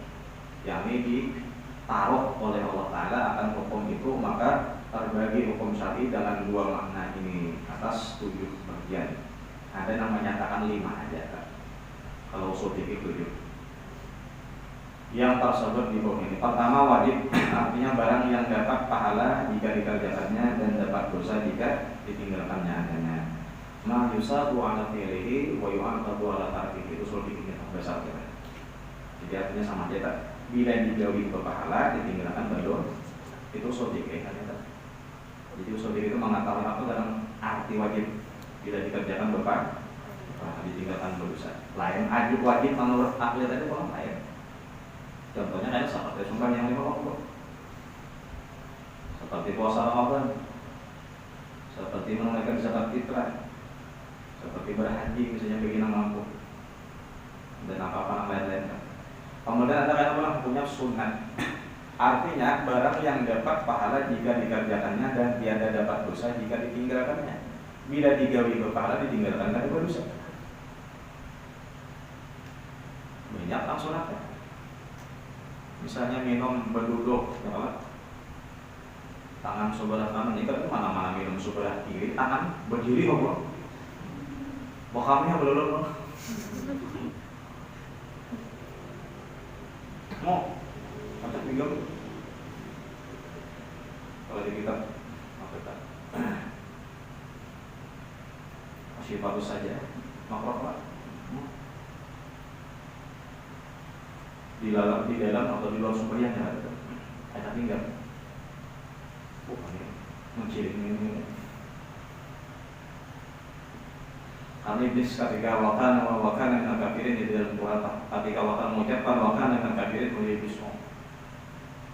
yakni ditaruh oleh Allah Ta'ala akan hukum itu, maka terbagi hukum syar'i dalam 2 makna ini atas 7 bagian. Ada yang menyatakan 5 aja kan. Kalau usul fikih 7. Yang tersebut di bawah ini. Pertama wajib, artinya barang yang dapat pahala jika dikerjakannya dan dapat dosa jika ditinggalkannya adanya. Ma yusabu ala fi'lihi wa yu'aqabu ala tarkihi. Usul fikihnya besar kita. Jadi artinya sama aja. Bila dijauhi berpahala, ditinggalkan berdosa. Itu usul fikih kan ya. Jadi usul fikih itu mengatakan apa dalam arti wajib bila dikerjakan berpahala, ditinggalkan berdosa. Lain ajib wajib menurut akli tadi kurang lain. Contohnya kayak seperti sumban yang 5 waktu, seperti puasa Ramadan, seperti menunaikan zakat fitrah, seperti berhaji misalnya bagi yang mampu, dan apa-apa lain-lain. Kemudian ada kayak orang punya sunat. Artinya barang yang dapat pahala jika dikerjakannya dan tiada dapat dosa jika ditinggalkannya. Bila digawi berpahala ditinggalkan kan berdosa. Banyak langsung apa? Misalnya minum berduduk, ya, tangan sebelah kanan ini kan mana-mana minum sebelah kiri, tangan berdiri kok. Bokamnya belum. Mau macam tinggal kalau di kitab apa tak masih bagus saja makro pak di dalam atau di luar sumber yang ada ada tinggal ini menciri ini kami iblis ketika wakan dengan kafirin di dalam Quran ketika wakan mengucapkan wakan dengan kafirin oleh iblis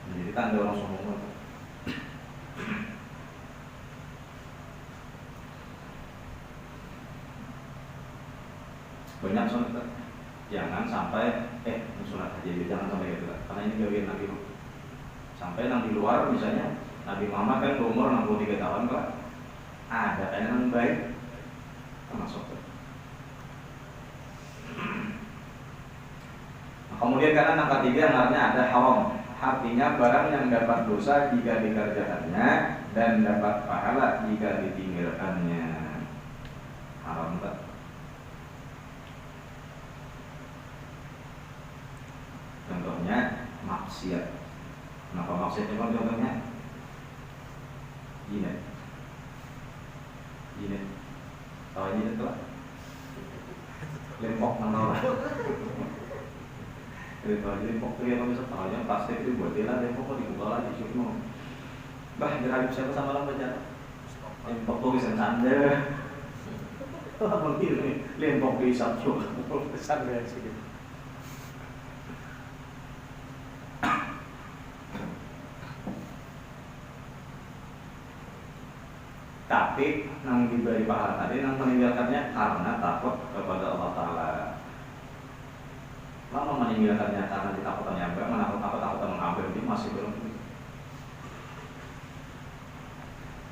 jadi tanda orang sombong banyak sunat jangan sampai sunat aja jangan sampai gitu karena ini bagian Nabi sampai yang di luar misalnya Nabi Muhammad kan umur 63 tahun Pak ada kayaknya yang baik termasuk nah, kemudian karena yang ketiga yang artinya ada haram artinya barang yang dapat dosa jika dikerjakannya dan dapat pahala jika ditinggalkannya haram tak. Contohnya maksiat. Kenapa maksiat itu contohnya? Jinet. Tahu jinet tuh? Lempok nama. Jadi tahu lempok tuh yang bisa tahu yang plastik itu buat dia lempok kok dibuka lagi cuma. Bah berharap siapa sama orang baca? Lempok tuh bisa sandal. Apa ini? Lempok bisa tuh. Sandal sih. Tapi yang diberi pahala tadi yang meninggalkannya karena takut kepada Allah Ta'ala. Lama meninggalkannya karena ditakutannya enggak, menakut-takutan mengambil ini masih belum.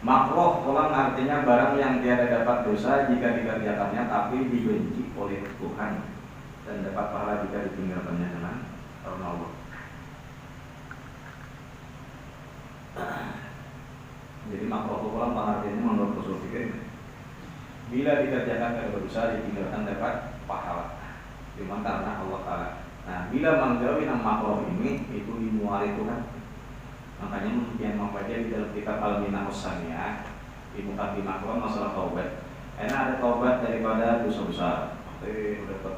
Makruh pulang artinya barang yang tiada dapat dosa jika dikerjakannya tapi dibenci oleh Tuhan dan dapat pahala jika ditinggalkannya dengan karena Allah. Jadi makruh pulang pengertiannya menurut usul fikih, bila dikerjakan tidak berdosa ditinggalkan dapat pahala. Cuma karena Allah Taala. Nah, bila menjauhi yang makruh ini itu dimuari Tuhan. Makanya yang membaca di dalam kitab Al-Minah As-Saniyah di Muqaddimah masalah taubat. Enak ada taubat daripada dosa besar. Udah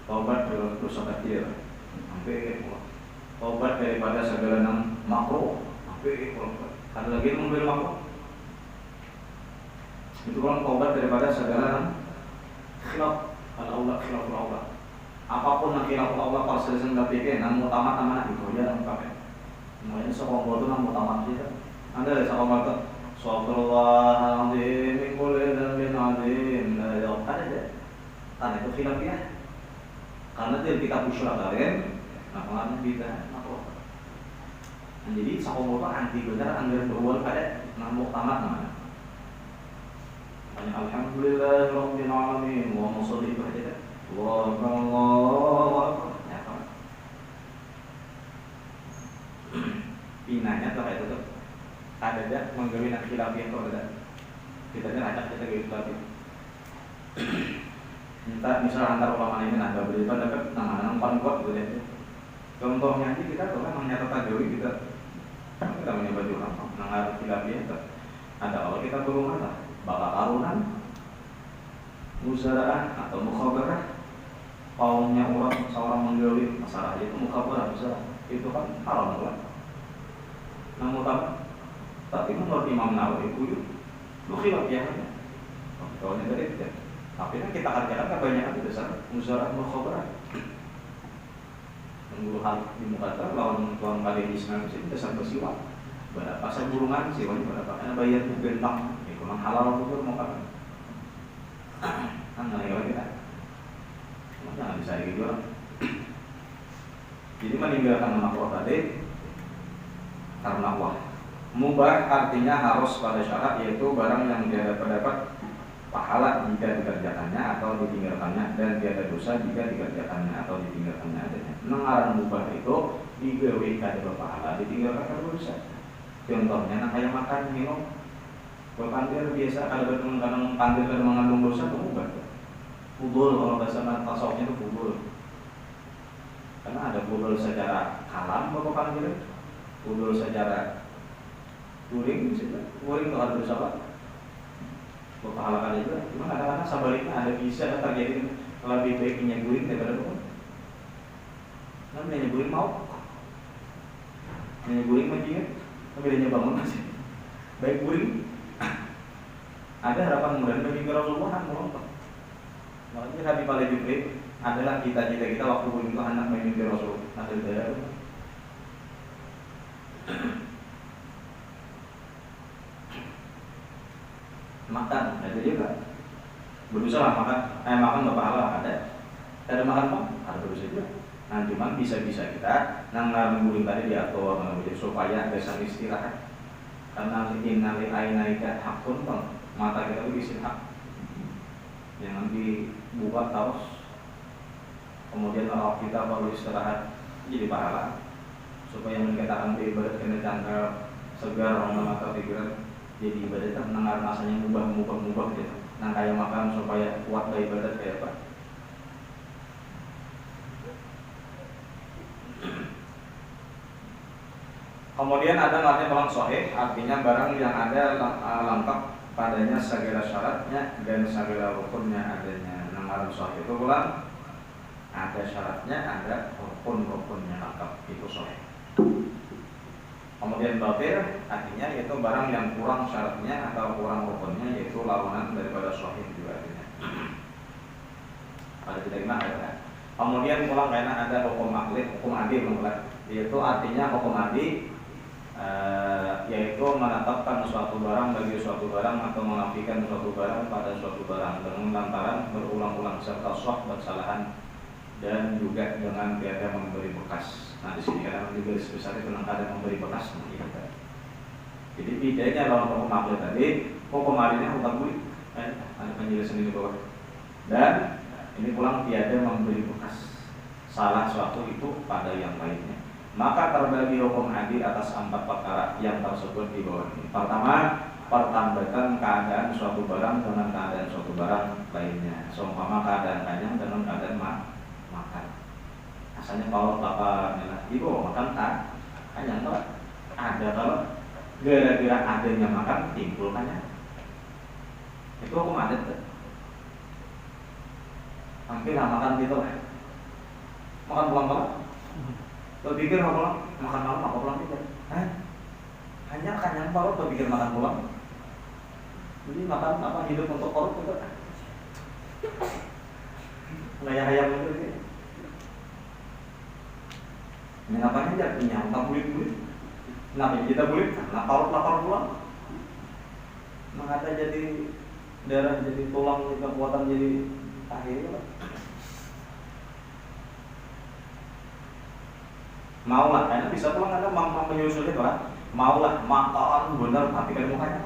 taubat dari dosa kecil. Sampai taubat daripada segala yang makruh. Sampai ada lagi yang memberi makruh. Itu kan taubat daripada segala yang khilaf Allah, khilaf Allah. Apapun yang khilaf Allah kalau selesai nggak pikir, namun tamat amanah itu aja yang pakai. Semuanya sekolah itu namun tamat saja. Anda lihat sekolah itu, Subhanallahirrahmanirrahim, min kulli dzambin adzim, la ilaha illallah. Tanda itu khilaf ya. Karena dia kita usul kalian, nah pengaruh kita apa? Nah, jadi sekolah itu anti benar anggaran berulang pada namun tamat namanya. Alhamdulillahirabbil alamin wa sholli aja. Wallahu ya kan. Pinanya tuh kayak itu ada aja menggawe nak khilafiyah tuh ada. Kita ajak kita gawe khilafiyah. Entah misal antar ulama ini ada berita dapat nama paling kuat gitu ya. Contohnya aja kita tuh kan menyatakan gawe kita mencoba juga mengarah khilafiyah itu. Ada kalau kita belum ada bakal karunan musyawarah atau mukhabarah kaumnya orang seorang menggawe masalah itu mukhabarah itu kan haram lah. Namun tapi menurut Imam Nawawi itu khilaf ya. Kalau ini tadi tidak. Tapi kan kita kerjakan kebanyakan itu dasar musyawarah mukhabarah. Mengguru hal di mukhabarah lawan tuan kali Islam itu dasar bersiwak. Berapa pasal burungan siwanya berapa karena bayarnya bentang. Memang halal itu mau apa? Kan nggak kita. Jangan bisa gitu. Jadi meninggalkan makruh tadi karena Allah. Mubah artinya harus pada syarat yaitu barang yang dia dapat pahala jika dikerjakannya atau ditinggalkannya dan tiada dosa jika dikerjakannya atau ditinggalkannya adanya. Mengarang mubah itu digawe kada pahala, ditinggalkan kada dosa. Contohnya kayak makan minum. Pandir biasa kalau kadang pandir kadang mengandung dosa itu mubah. Fudul kalau bahasa tasawufnya itu fudul. Karena ada fudul secara kalam bapak pandir, fudul secara guring misalnya. Guring kalau ada dosa apa? Bapak halakan itu. Cuma kadang-kadang sebaliknya ada bisa terjadi lebih baiknya guring daripada bapak. Namanya guring mau. Namanya guring mancingnya, tapi dia bangun masih. Baik guring. Ada harapan mudah bagi Rasulullah melompat. Makanya Habib Ali Jibril adalah cita-cita kita waktu itu anak mimpi Rasul. Ada daya. Makan, ada juga. Berusaha makan berpahala ada. Ada makan apa? Ada berusaha juga. Nah, cuma bisa-bisa kita nang guling tadi diatur supaya bisa istirahat. Karena innal ainaika hakun bang. Mata kita itu isi hak, jangan dibuka terus. Kemudian kalau kita perlu istirahat jadi pahala supaya meningkatkan ibadat kena jangka segar orang mata pikiran jadi ibadat mendengar rasanya mubah gitu. Nah kayak makan supaya kuat ibadat kayak apa? Kemudian ada artinya barang sahih, artinya barang yang ada lengkap padanya segala syaratnya dan segala rukunnya adanya. Nama sahih itu ulang ada syaratnya, ada rukun-rukunnya lengkap, itu sahih. Kemudian batil artinya yaitu barang yang kurang syaratnya atau kurang rukunnya, yaitu lawanan daripada sahih juga artinya. Ada tidak ada. Kemudian pulang karena ada hukum adi yaitu artinya hukum adi yaitu menetapkan suatu barang bagi suatu barang atau menafikan suatu barang pada suatu barang dengan lantaran berulang-ulang serta sah kesalahan dan juga dengan tiada memberi bekas. Nah di sini kadang di garis besar itu kadang memberi bekas. Jadi bedanya dalam hukum akli tadi kemarinnya hutang budi, ada penjelasan di bawah. Dan ini pulang tiada memberi bekas salah suatu itu pada yang lainnya. Maka terbagi hukum adil atas 4 perkara yang tersebut di bawah ini. Pertama, pertambatan keadaan suatu barang dengan keadaan suatu barang lainnya. Seumpama keadaan kanyang dengan keadaan makan. Asalnya kalau bapak ibu makan kanyang kalau ada, kalau gara-gara adanya makan timbul kanyang. Itu hukum adat tuh. Hampir makan gitu makan pulang-pulang. Lo pikir pulang makan malam apa pulang tidak? Hanya kanyang parut lo pikir makan pulang. Jadi makan apa hidup untuk parut itu? Ngayang-ngayang gitu. Kenapa aja punya tak bulit-bulit? Kenapa kita bulit? Karena parut lapar pulang. Mengata jadi darah, jadi tulang, jadi kekuatan, jadi akhirnya maulah, karena bisa pulang ada menyusul itu kan. Maulah makan benar tapi kan mukanya.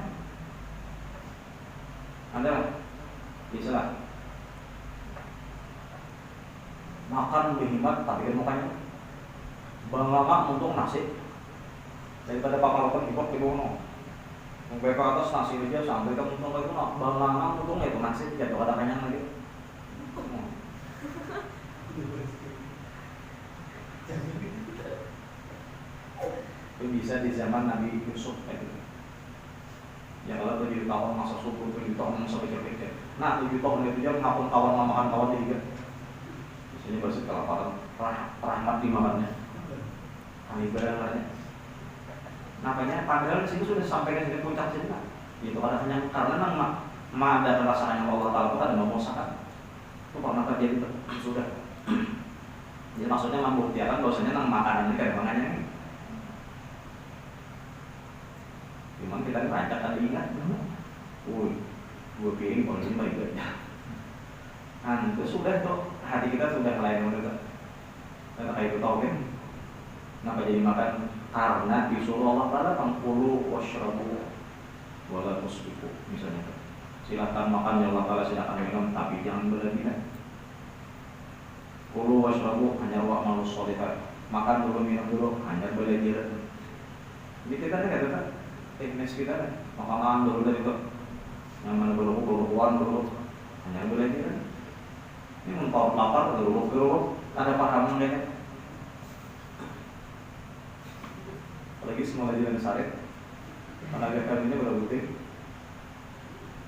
Anda bisa lah. Makan berhemat tapi kan mukanya. Bang lama untung nasi. Daripada pakai di bono. Sampai ke atas nasi aja sampai ke untung itu bang lama untung itu nasi jatuh ada kanyang lagi. Itu bisa di zaman Nabi Yusuf itu. Ya kalau 7 tahun masa subur, 7 tahun masa kecil-kecil. Nah 7 tahun itu dia ngapun kawan makan kawan tiga. Di sini pasti kelaparan, rahmat dimakannya. Kami berangkatnya. Napanya padahal di sini sudah sampai ke puncak sini kan. Itu ada kenyang karena memang ada perasaan yang Allah Taala bukan mau masakan. Itu pernah terjadi sudah. Jadi maksudnya membuktikan bahwasanya makanan ini kayak makanya. Cuman kita rancak tadi ingat, gue piring kalau ini baik aja. Itu sudah tuh hati kita sudah lain udah. Dan itu tahu kan? Kenapa jadi makan? Karena disuruh Allah Taala tangkulu washrabu wala tusbiku misalnya. Silakan makan ya Allah Taala, silakan minum tapi jangan berlebihan. Kulu washrabu hanya wa malus solihat. Makan dulu minum dulu hanya berlebihan. Jadi kita kan kata teknis kita kan makanan dulu dari itu yang mana berlukuan dulu hanya berlebihan. Ini mentok lapar dulu ada paham enggak? Apalagi semua jalan saret tenaga kerjanya berbutir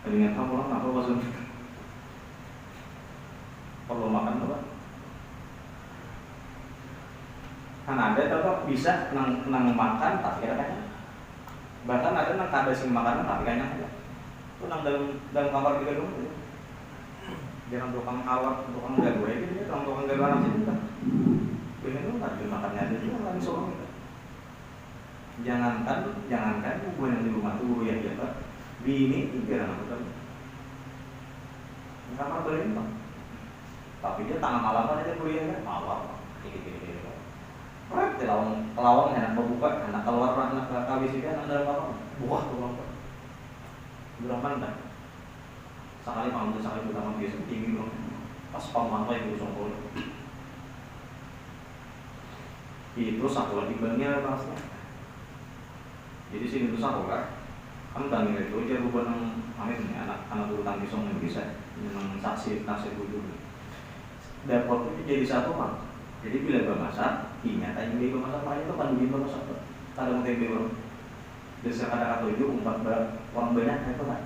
dengan kamu orang apa pasal kalau makan apa kan ada tetap bisa nang makan tapi kadang bahkan ada nang kada sing makanan tapi kayaknya itu nang dalam kamar kita dulu jangan tukang awak tukang gawe gitu ya tukang gawe anak sini kan pengen tuh tak makannya aja juga langsung jangankan gue yang di rumah tuh ya Pak bini tiga anak tuh kamar beli Pak tapi dia tengah malam aja kuliah kan malam gini Pak kelawang enak berbuka enak keluar anak kawis juga anak dalam malam buah tuh Pak berapa nih sekali panggung sekali utama biasa tinggi dong pas pamantau itu sombong itu satu lagi banyak rasanya. Jadi sini tuh satu kan tanggung itu aja rubah nang amin anak urutan pisong yang bisa memang saksi wujud. Dapur itu jadi satu orang. Jadi bila bermasak, ingat aja bila bermasak lain itu kan begini bermasak. Kadang tempe orang. Desa kata-kata itu umpat orang banyak itu kan.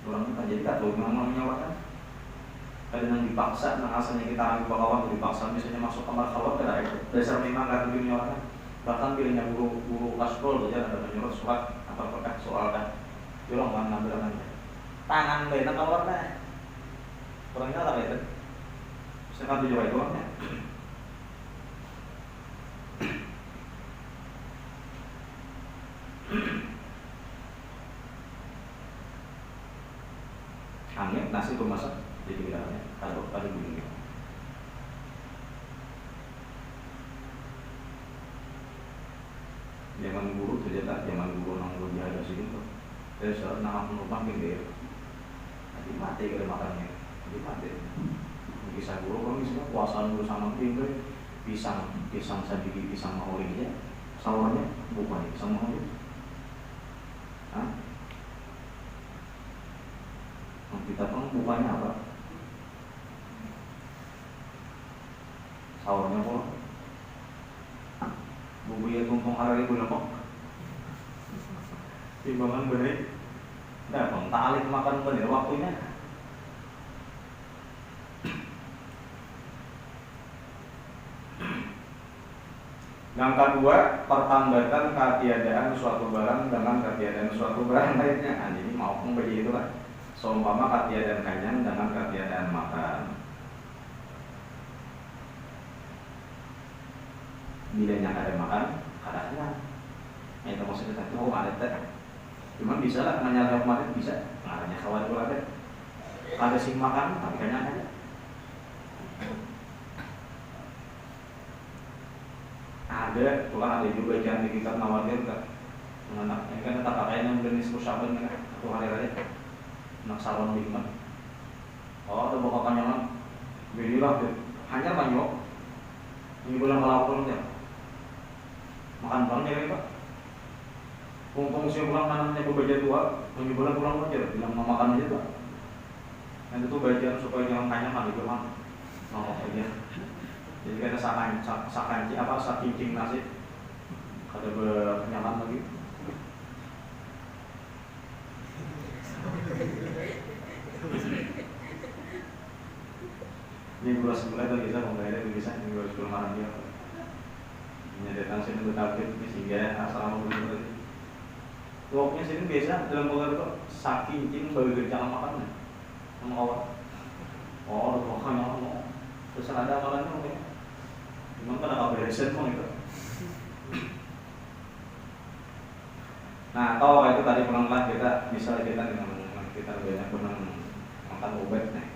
Orang itu jadi kata memang menyawakan. Kadang yang dipaksa, nang asalnya kita ambil bakawan dipaksa misalnya masuk kamar khawat kada itu. Dasar memang kan menyawakan. Bahkan pilihnya guru kaskol saja ada menyuruh surat atau perkah soal kan tolong mana bilangannya tangan benar keluarnya orangnya tak itu sekarang tujuh itu orangnya angin nasi masak jadi bilangnya kalau pada begini zaman guru ternyata zaman guru nang guru jaga sini tuh Terus nama penumpang gede, jadi mati kalau makannya, jadi mati. Bisa guru kan bisa puasa dulu sama pintu, pisang sadiki pisang mahori aja, sahurnya bukan pisang mahori. Hah? Kita pun bukannya apa? Sahurnya pun bubuya tumpeng hari itu lemok. Timbangan benih, dah bang talik makan benih waktunya. Yang kedua, pertambatan ketiadaan suatu barang dengan ketiadaan suatu barang lainnya. Nah, jadi mau begitu lah. Seumpama ketiadaan kenyang dengan ketiadaan makan. Bilanya ada makan, ada kenyang. Itu maksudnya tadi, oh ada teh. Cuma bisa lah, menyalahi kemarin bisa. Ngaranya khawatir ada. Ada sing makan, tapi kenyang aja. Ada, pulang ada juga jangan di kitab Nawadir kan. Anak ini kan tak pakainya udah nisfu Syaban kan, satu hari raya. Anak salon lima. Oh, ada bawa kanyangan. Belilah deh. Hanya banyak. Ini bulan melapor ya. Makan bang jadi pak. Kumpung si pulang kanannya bebaja tua, ini bulan pulang aja, bilang mau makan aja pak. Nanti tuh bagian supaya jangan kanyangan gitu kan. Mau aja. Jadi ada sakanci apa sakincing nasi. Ada berkenyaman lagi. Ini gula sebelah itu bisa membayar bisa ini gula sebelah mana dia. Ini datang sini bertabit sehingga assalamualaikum. Tuoknya sini biasa dalam bulan itu sakincing bagi kerjaan makannya sama awak. Oh, tuoknya mau terus ada amalannya mungkin. Memang pada kaberesan mau itu. Nah, kalau itu tadi pelan-pelan kita misalnya kita dengan kita banyak pernah makan obat nih.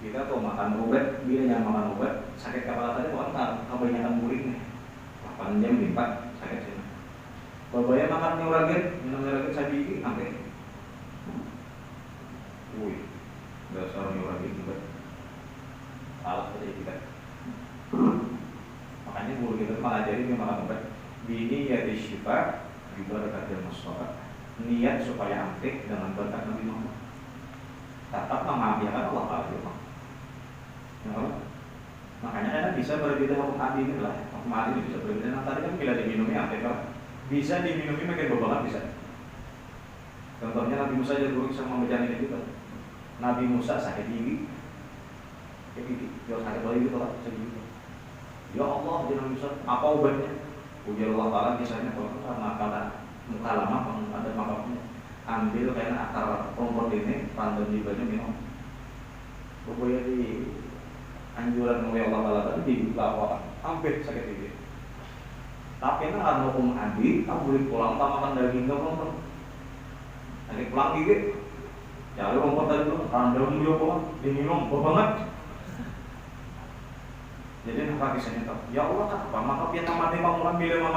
Kita tuh makan obat, bilanya makan obat sakit kepala tadi bukan kebanyakan guling nih. 8 jam lipat sakit sini. Babaya makan neuragen, minum neuragen sabiki sampai. Wih, dasar neuragen juga. Salah seperti kita. Makanya guru kita mengajari dia makan obat. Bini ya disyifa juga dekat Mustafa. Niat supaya amtik dengan berkat Nabi Muhammad. Tetap mengambilkan Allah Taala. Ya, makanya kan bisa berbeda hukum adi ini lah. Hukum adi bisa berbeda. Nah, tadi kan bila diminumi amtik kan bisa diminumi makin bebangan bisa. Contohnya Nabi Musa aja dulu sama membaca ini juga. Nabi Musa sakit gigi. Jual sakit lagi gitu lah, segini. Ya Allah, jangan bisa apa obatnya? Ujar Allah Taala kisahnya karena muka lama ada makamnya. Ambil kain akar rumput ini, tandem di baju minum. Pokoknya di anjuran oleh Allah Taala tadi dilakukan hampir sakit gigi. Tapi kan ada hukum adi, kamu boleh pulang tak makan daging nggak pulang. Nanti pulang gigi, cari rumput tadi dulu, tandem dia pulang, diminum, banget. Jadi nak kisahnya tahu. Ya Allah apa? Maka dia mati pamulan bila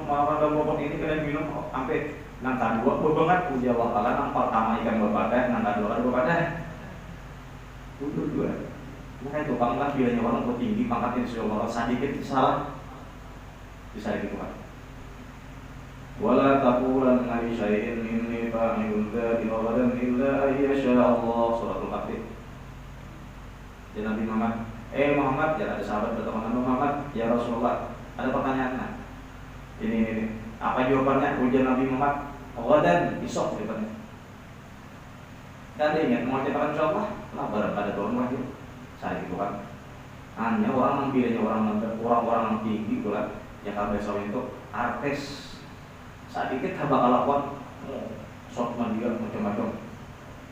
marada bobot ini kalian minum sampai nang kedua bebangat puji Allah Taala nang pertama ikan berbadan, nang kedua ada berbadan. Dua. Maka itu pangkat bilanya orang tuh tinggi pangkatnya sudah sedikit salah bisa gitu kan. Wala taqulan li syai'in inni fa'ilun dzalika ghadan illa ayyasha Allah suratul Fatih. Dan Nabi Muhammad Muhammad, ya ada sahabat bertemu Muhammad, ya Rasulullah, ada pertanyaan. Nah, ini, apa jawabannya? Ujian Nabi Muhammad, dan besok jawabannya. Dan ingat, mau ciptakan insyaallah, lah pada turun wahyu. Saya gitu kan. Hanya orang memilihnya orang-orang tinggi pula, yang kalau besok itu artis. Sedikit bakal lakukan, sok dia macam-macam.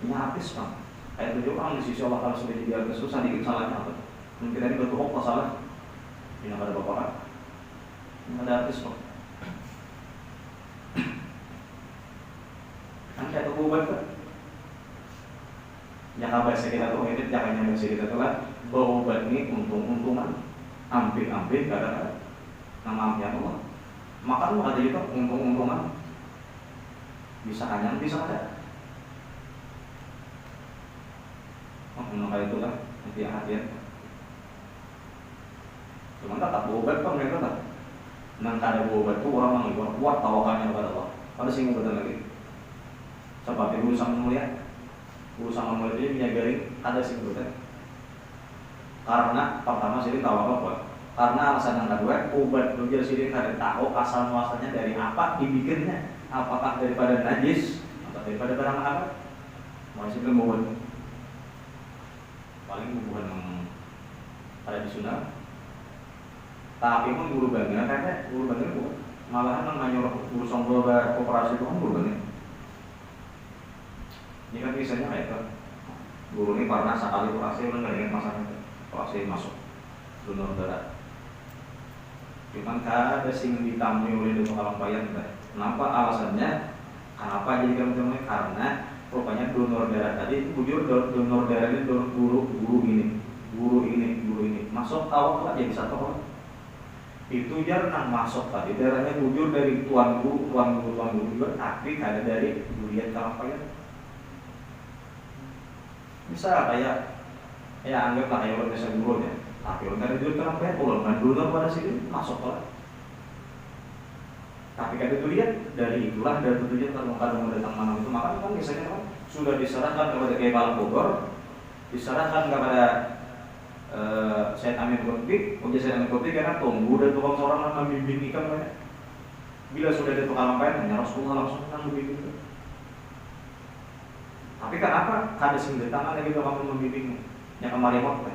Ini artis kan. Kayak 7 orang di sisi Allah kalau sudah jadi artis, sedikit salahnya apa? Mungkin ini betul kok salah. Ini ada bapak kan? Ini ada artis kok. Kan kayak obat kan? Yang bahasa kita tuh ini jangan bahasa kita tuh lah. Bahwa obat ini untung-untungan, hampir-hampir kadang-kadang. Nama Allah. Makan maka jadi tuh untung-untungan. bisa kanyang, bisa ada. Kayak itulah hati-hatian. Cuman tetap berobat kan mereka tak. Nang kada berobat tuh orang yang kuat tawakalnya kepada Allah. Pada sing betul lagi. Seperti urusan mulia itu menyagari ada sing betul. Karena pertama sih tawakal kuat. Karena alasan yang kedua, obat belajar sini kada tahu asal muasalnya dari apa dibikinnya. Apakah daripada najis atau daripada barang apa? Masih belum obat. Paling bukan yang tradisional. Tapi pun guru banget, karena guru banget bukan. Malahan yang nyuruh guru songgo koperasi itu kan guru banget. Ini kan kisahnya kayak itu. Guru ini pernah sekali operasi, udah nggak ingat masalahnya. Operasi masuk donor darah. Cuman ada sing ditamui oleh dokter Kalampayan. Kenapa alasannya? Kenapa jadi kami karena rupanya donor darah tadi itu bujur donor darah ini guru ini masuk awal aja bisa tahu itu jarang masuk tadi darahnya bujur dari tuan guru juga tapi ada dari durian Kalampayan. Bisa kayak anggaplah kayak orang desa guru ya tapi orang ada durian Kalampayan kalau kan donor pada sini masuk lah. Tapi kada durian dari itulah dari tujuan kadang datang mana itu maka kan biasanya kan sudah diserahkan kepada Kiai Palang Bogor, diserahkan kepada Syed Amin Qutbi, Syed Amin Qutbi karena tunggu dan tukang seorang membimbing ikan banyak. Bila sudah ada tukang Kalampayan, hanya Rasulullah langsung membimbing itu. Tapi kenapa kada sing datang lagi tukang membimbingnya? Yang kemarin waktu.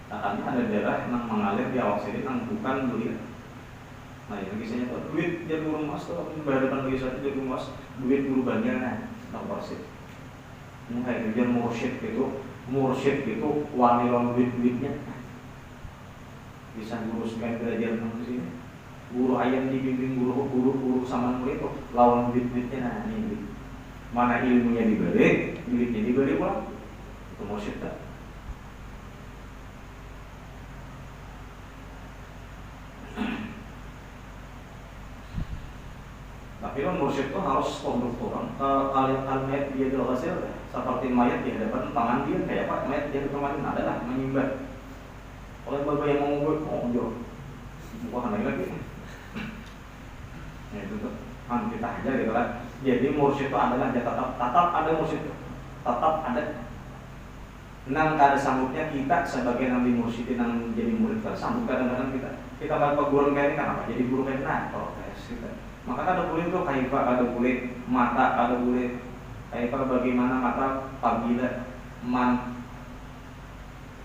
Katanya ada darah yang mengalir di awak sini yang bukan durian. Nah yang kisahnya tuh duit dia guru mas tuh berhadapan bagi satu dia guru mas duit guru banyak tak persis. Mungkin dia mursyid gitu waniron duitnya bisa nguruskan belajar di sini. Guru ayam dibimbing guru sama murid itu lawan duitnya nah ini mana ilmunya dibeli duitnya dibeli pulang itu mursyid tak. Tapi kan mursyid itu harus konduktoran. Kalian mayat dia di hasil seperti mayat di hadapan tangan dia kayak apa mayat dia kemarin adalah menyembah. Oleh bapak yang mau ngomong bukan lagi. Ya itu tuh kita aja gitu kan. Jadi mursyid itu adalah tetap ada mursyid itu. Tetap ada. Nang kada sanggupnya kita sebagai nabi mursyidin yang jadi murid kan sanggup kadang-kadang kita bapak guru kayak ini kan apa jadi guru kayak nah protes kita. Maka ada boleh tuh kaifa, ada boleh mata, ada boleh kaifa bagaimana mata pabila man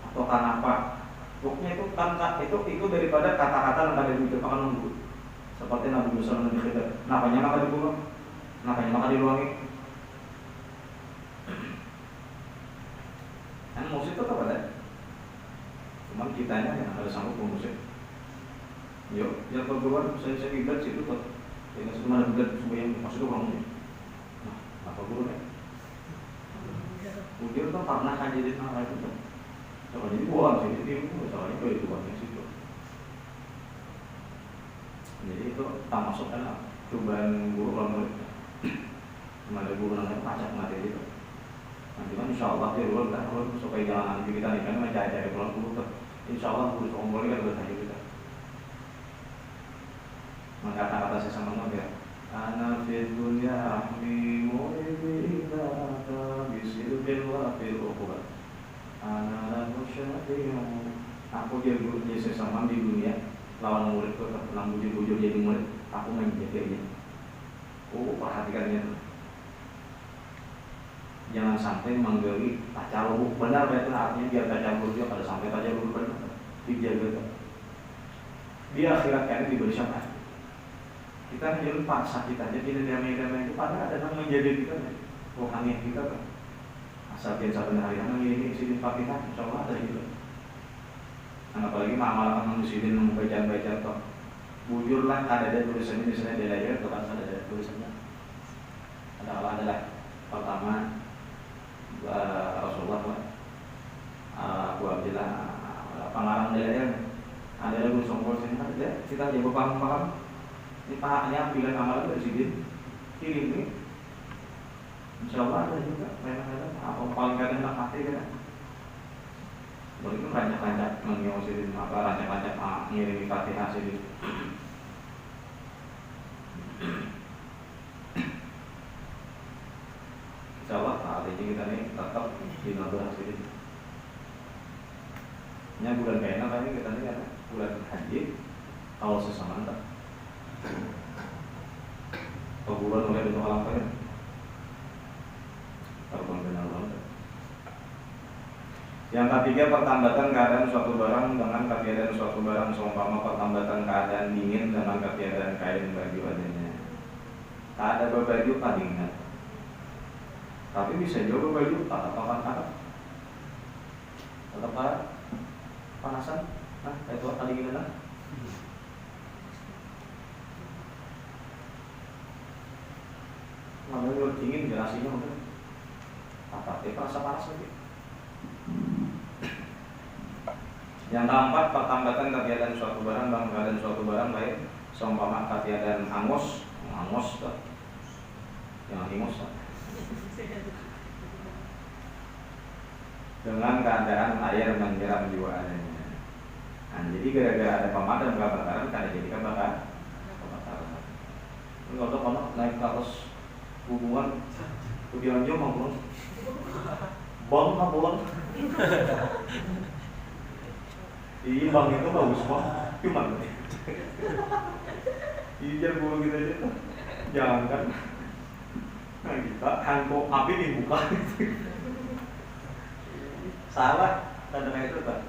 atau kenapa. Pokoknya itu kan itu daripada kata-kata yang ada di depan nunggu. Seperti Nabi Musa dan Nabi Khidir. Napanya maka dibunuh, napanya maka diluangi. Kan musik itu apa ada? Cuman kitanya yang ada sanggup musik. Yuk, yang perguruan saya ibadat situ tuh. Ini semua ada berat semua yang masuk ke orangnya. Nah, apa gurunya? Ujur tuh pernah kan jadi nama itu tuh. Soalnya jadi buang sih, jadi soalnya itu buangnya situ. Jadi itu tak masukkan cobaan guru orang murid. Ada guru namanya pacak materi itu. Nanti kan insya Allah dia dulu kan supaya jalan nanti kita nih kan mencari pulang guru tuh. Insya Allah guru sekolah kan bertanya kita. Maka kata-kata saya sama Nabi ana fid dunya ahmi mu'ibida bisil billah fil ukhra ana la musyadi'un aku jadi guru saya sama di dunia lawan murid itu terkenang bujur-bujur jadi murid aku menjadi perhatikannya jangan sampai menggali tajalur benar itu artinya biar tajalur dia pada sampai tajalur benar dijaga di akhirat kan diberi syafaat. Kita menjadi paksa kita aja tidak damai-damai itu padahal ada yang menjadi kita rohani kita kan asal dia satu hari ini isi di Fatihah insya Allah ada gitu. Apalagi amal manusia membaca atau bujurlah ada tulisannya misalnya di layar atau kan ada tulisannya adalah pertama Rasulullah Abu Abdillah pengarang di layar ada lagu songkol sini kita jadi paham ini pahaknya pilihan amal presiden kirim nih Insya Allah ada juga kadang-kadang apa paling kadang nak hati kan. Mungkin rancak-rancak mengiusin apa rancak-rancak ngirimi Fatihah sih. Insya Allah saat ini kita nih tetap di Nabi sini. Ini bulan kayaknya kami kita nih ada bulan haji kalau sesama entah. Atau bulan mulai untuk alam kaya. Terbang benar banget. Yang ketiga, pertambatan keadaan suatu barang dengan ketiadaan suatu barang, seumpama pertambatan keadaan dingin dengan ketiadaan kain baju adanya. Tak ada baju palingan, tapi bisa juga baju tak apa tetap panasan. Nah, itu kali gimana? Namanya dingin jelasinya udah apa? Dia rasa panas lagi. Yang keempat, pertambatan ketiadaan suatu barang dan keadaan suatu barang lain, seumpama ketiadaan angus tuh, yang angus tuh. Dengan keadaan air menyeram jiwa adanya. Nah, jadi gara-gara ada pemadam kebakaran, kada jadi kebakaran. Kalau tuh kalau naik ke atas hubungan, kemudian jauh mau bang pulang. Iya bang itu bagus bang, cuma iya guru kita aja tuh, jangan kan. Nah kita hantu api dibuka, salah tanda itu kan.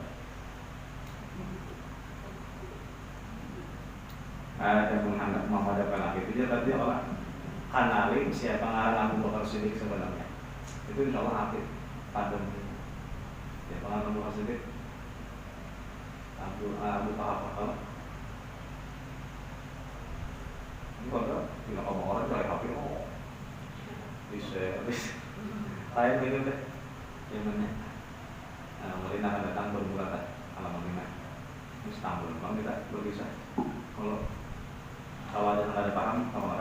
Ada menganggap memadamkan api itu tapi orang kanali siapa ngarang Abu Bakar Siddiq sebenarnya itu insya Allah api padam. Siapa ngarang Abu Bakar Siddiq? Abu apa? Ini kalau tidak ngomong orang cari HP bisa saya minum deh yang mana mulai akan datang berbulan alamat lima Istanbul, bang kita berpisah kalau ada yang ada paham, kalau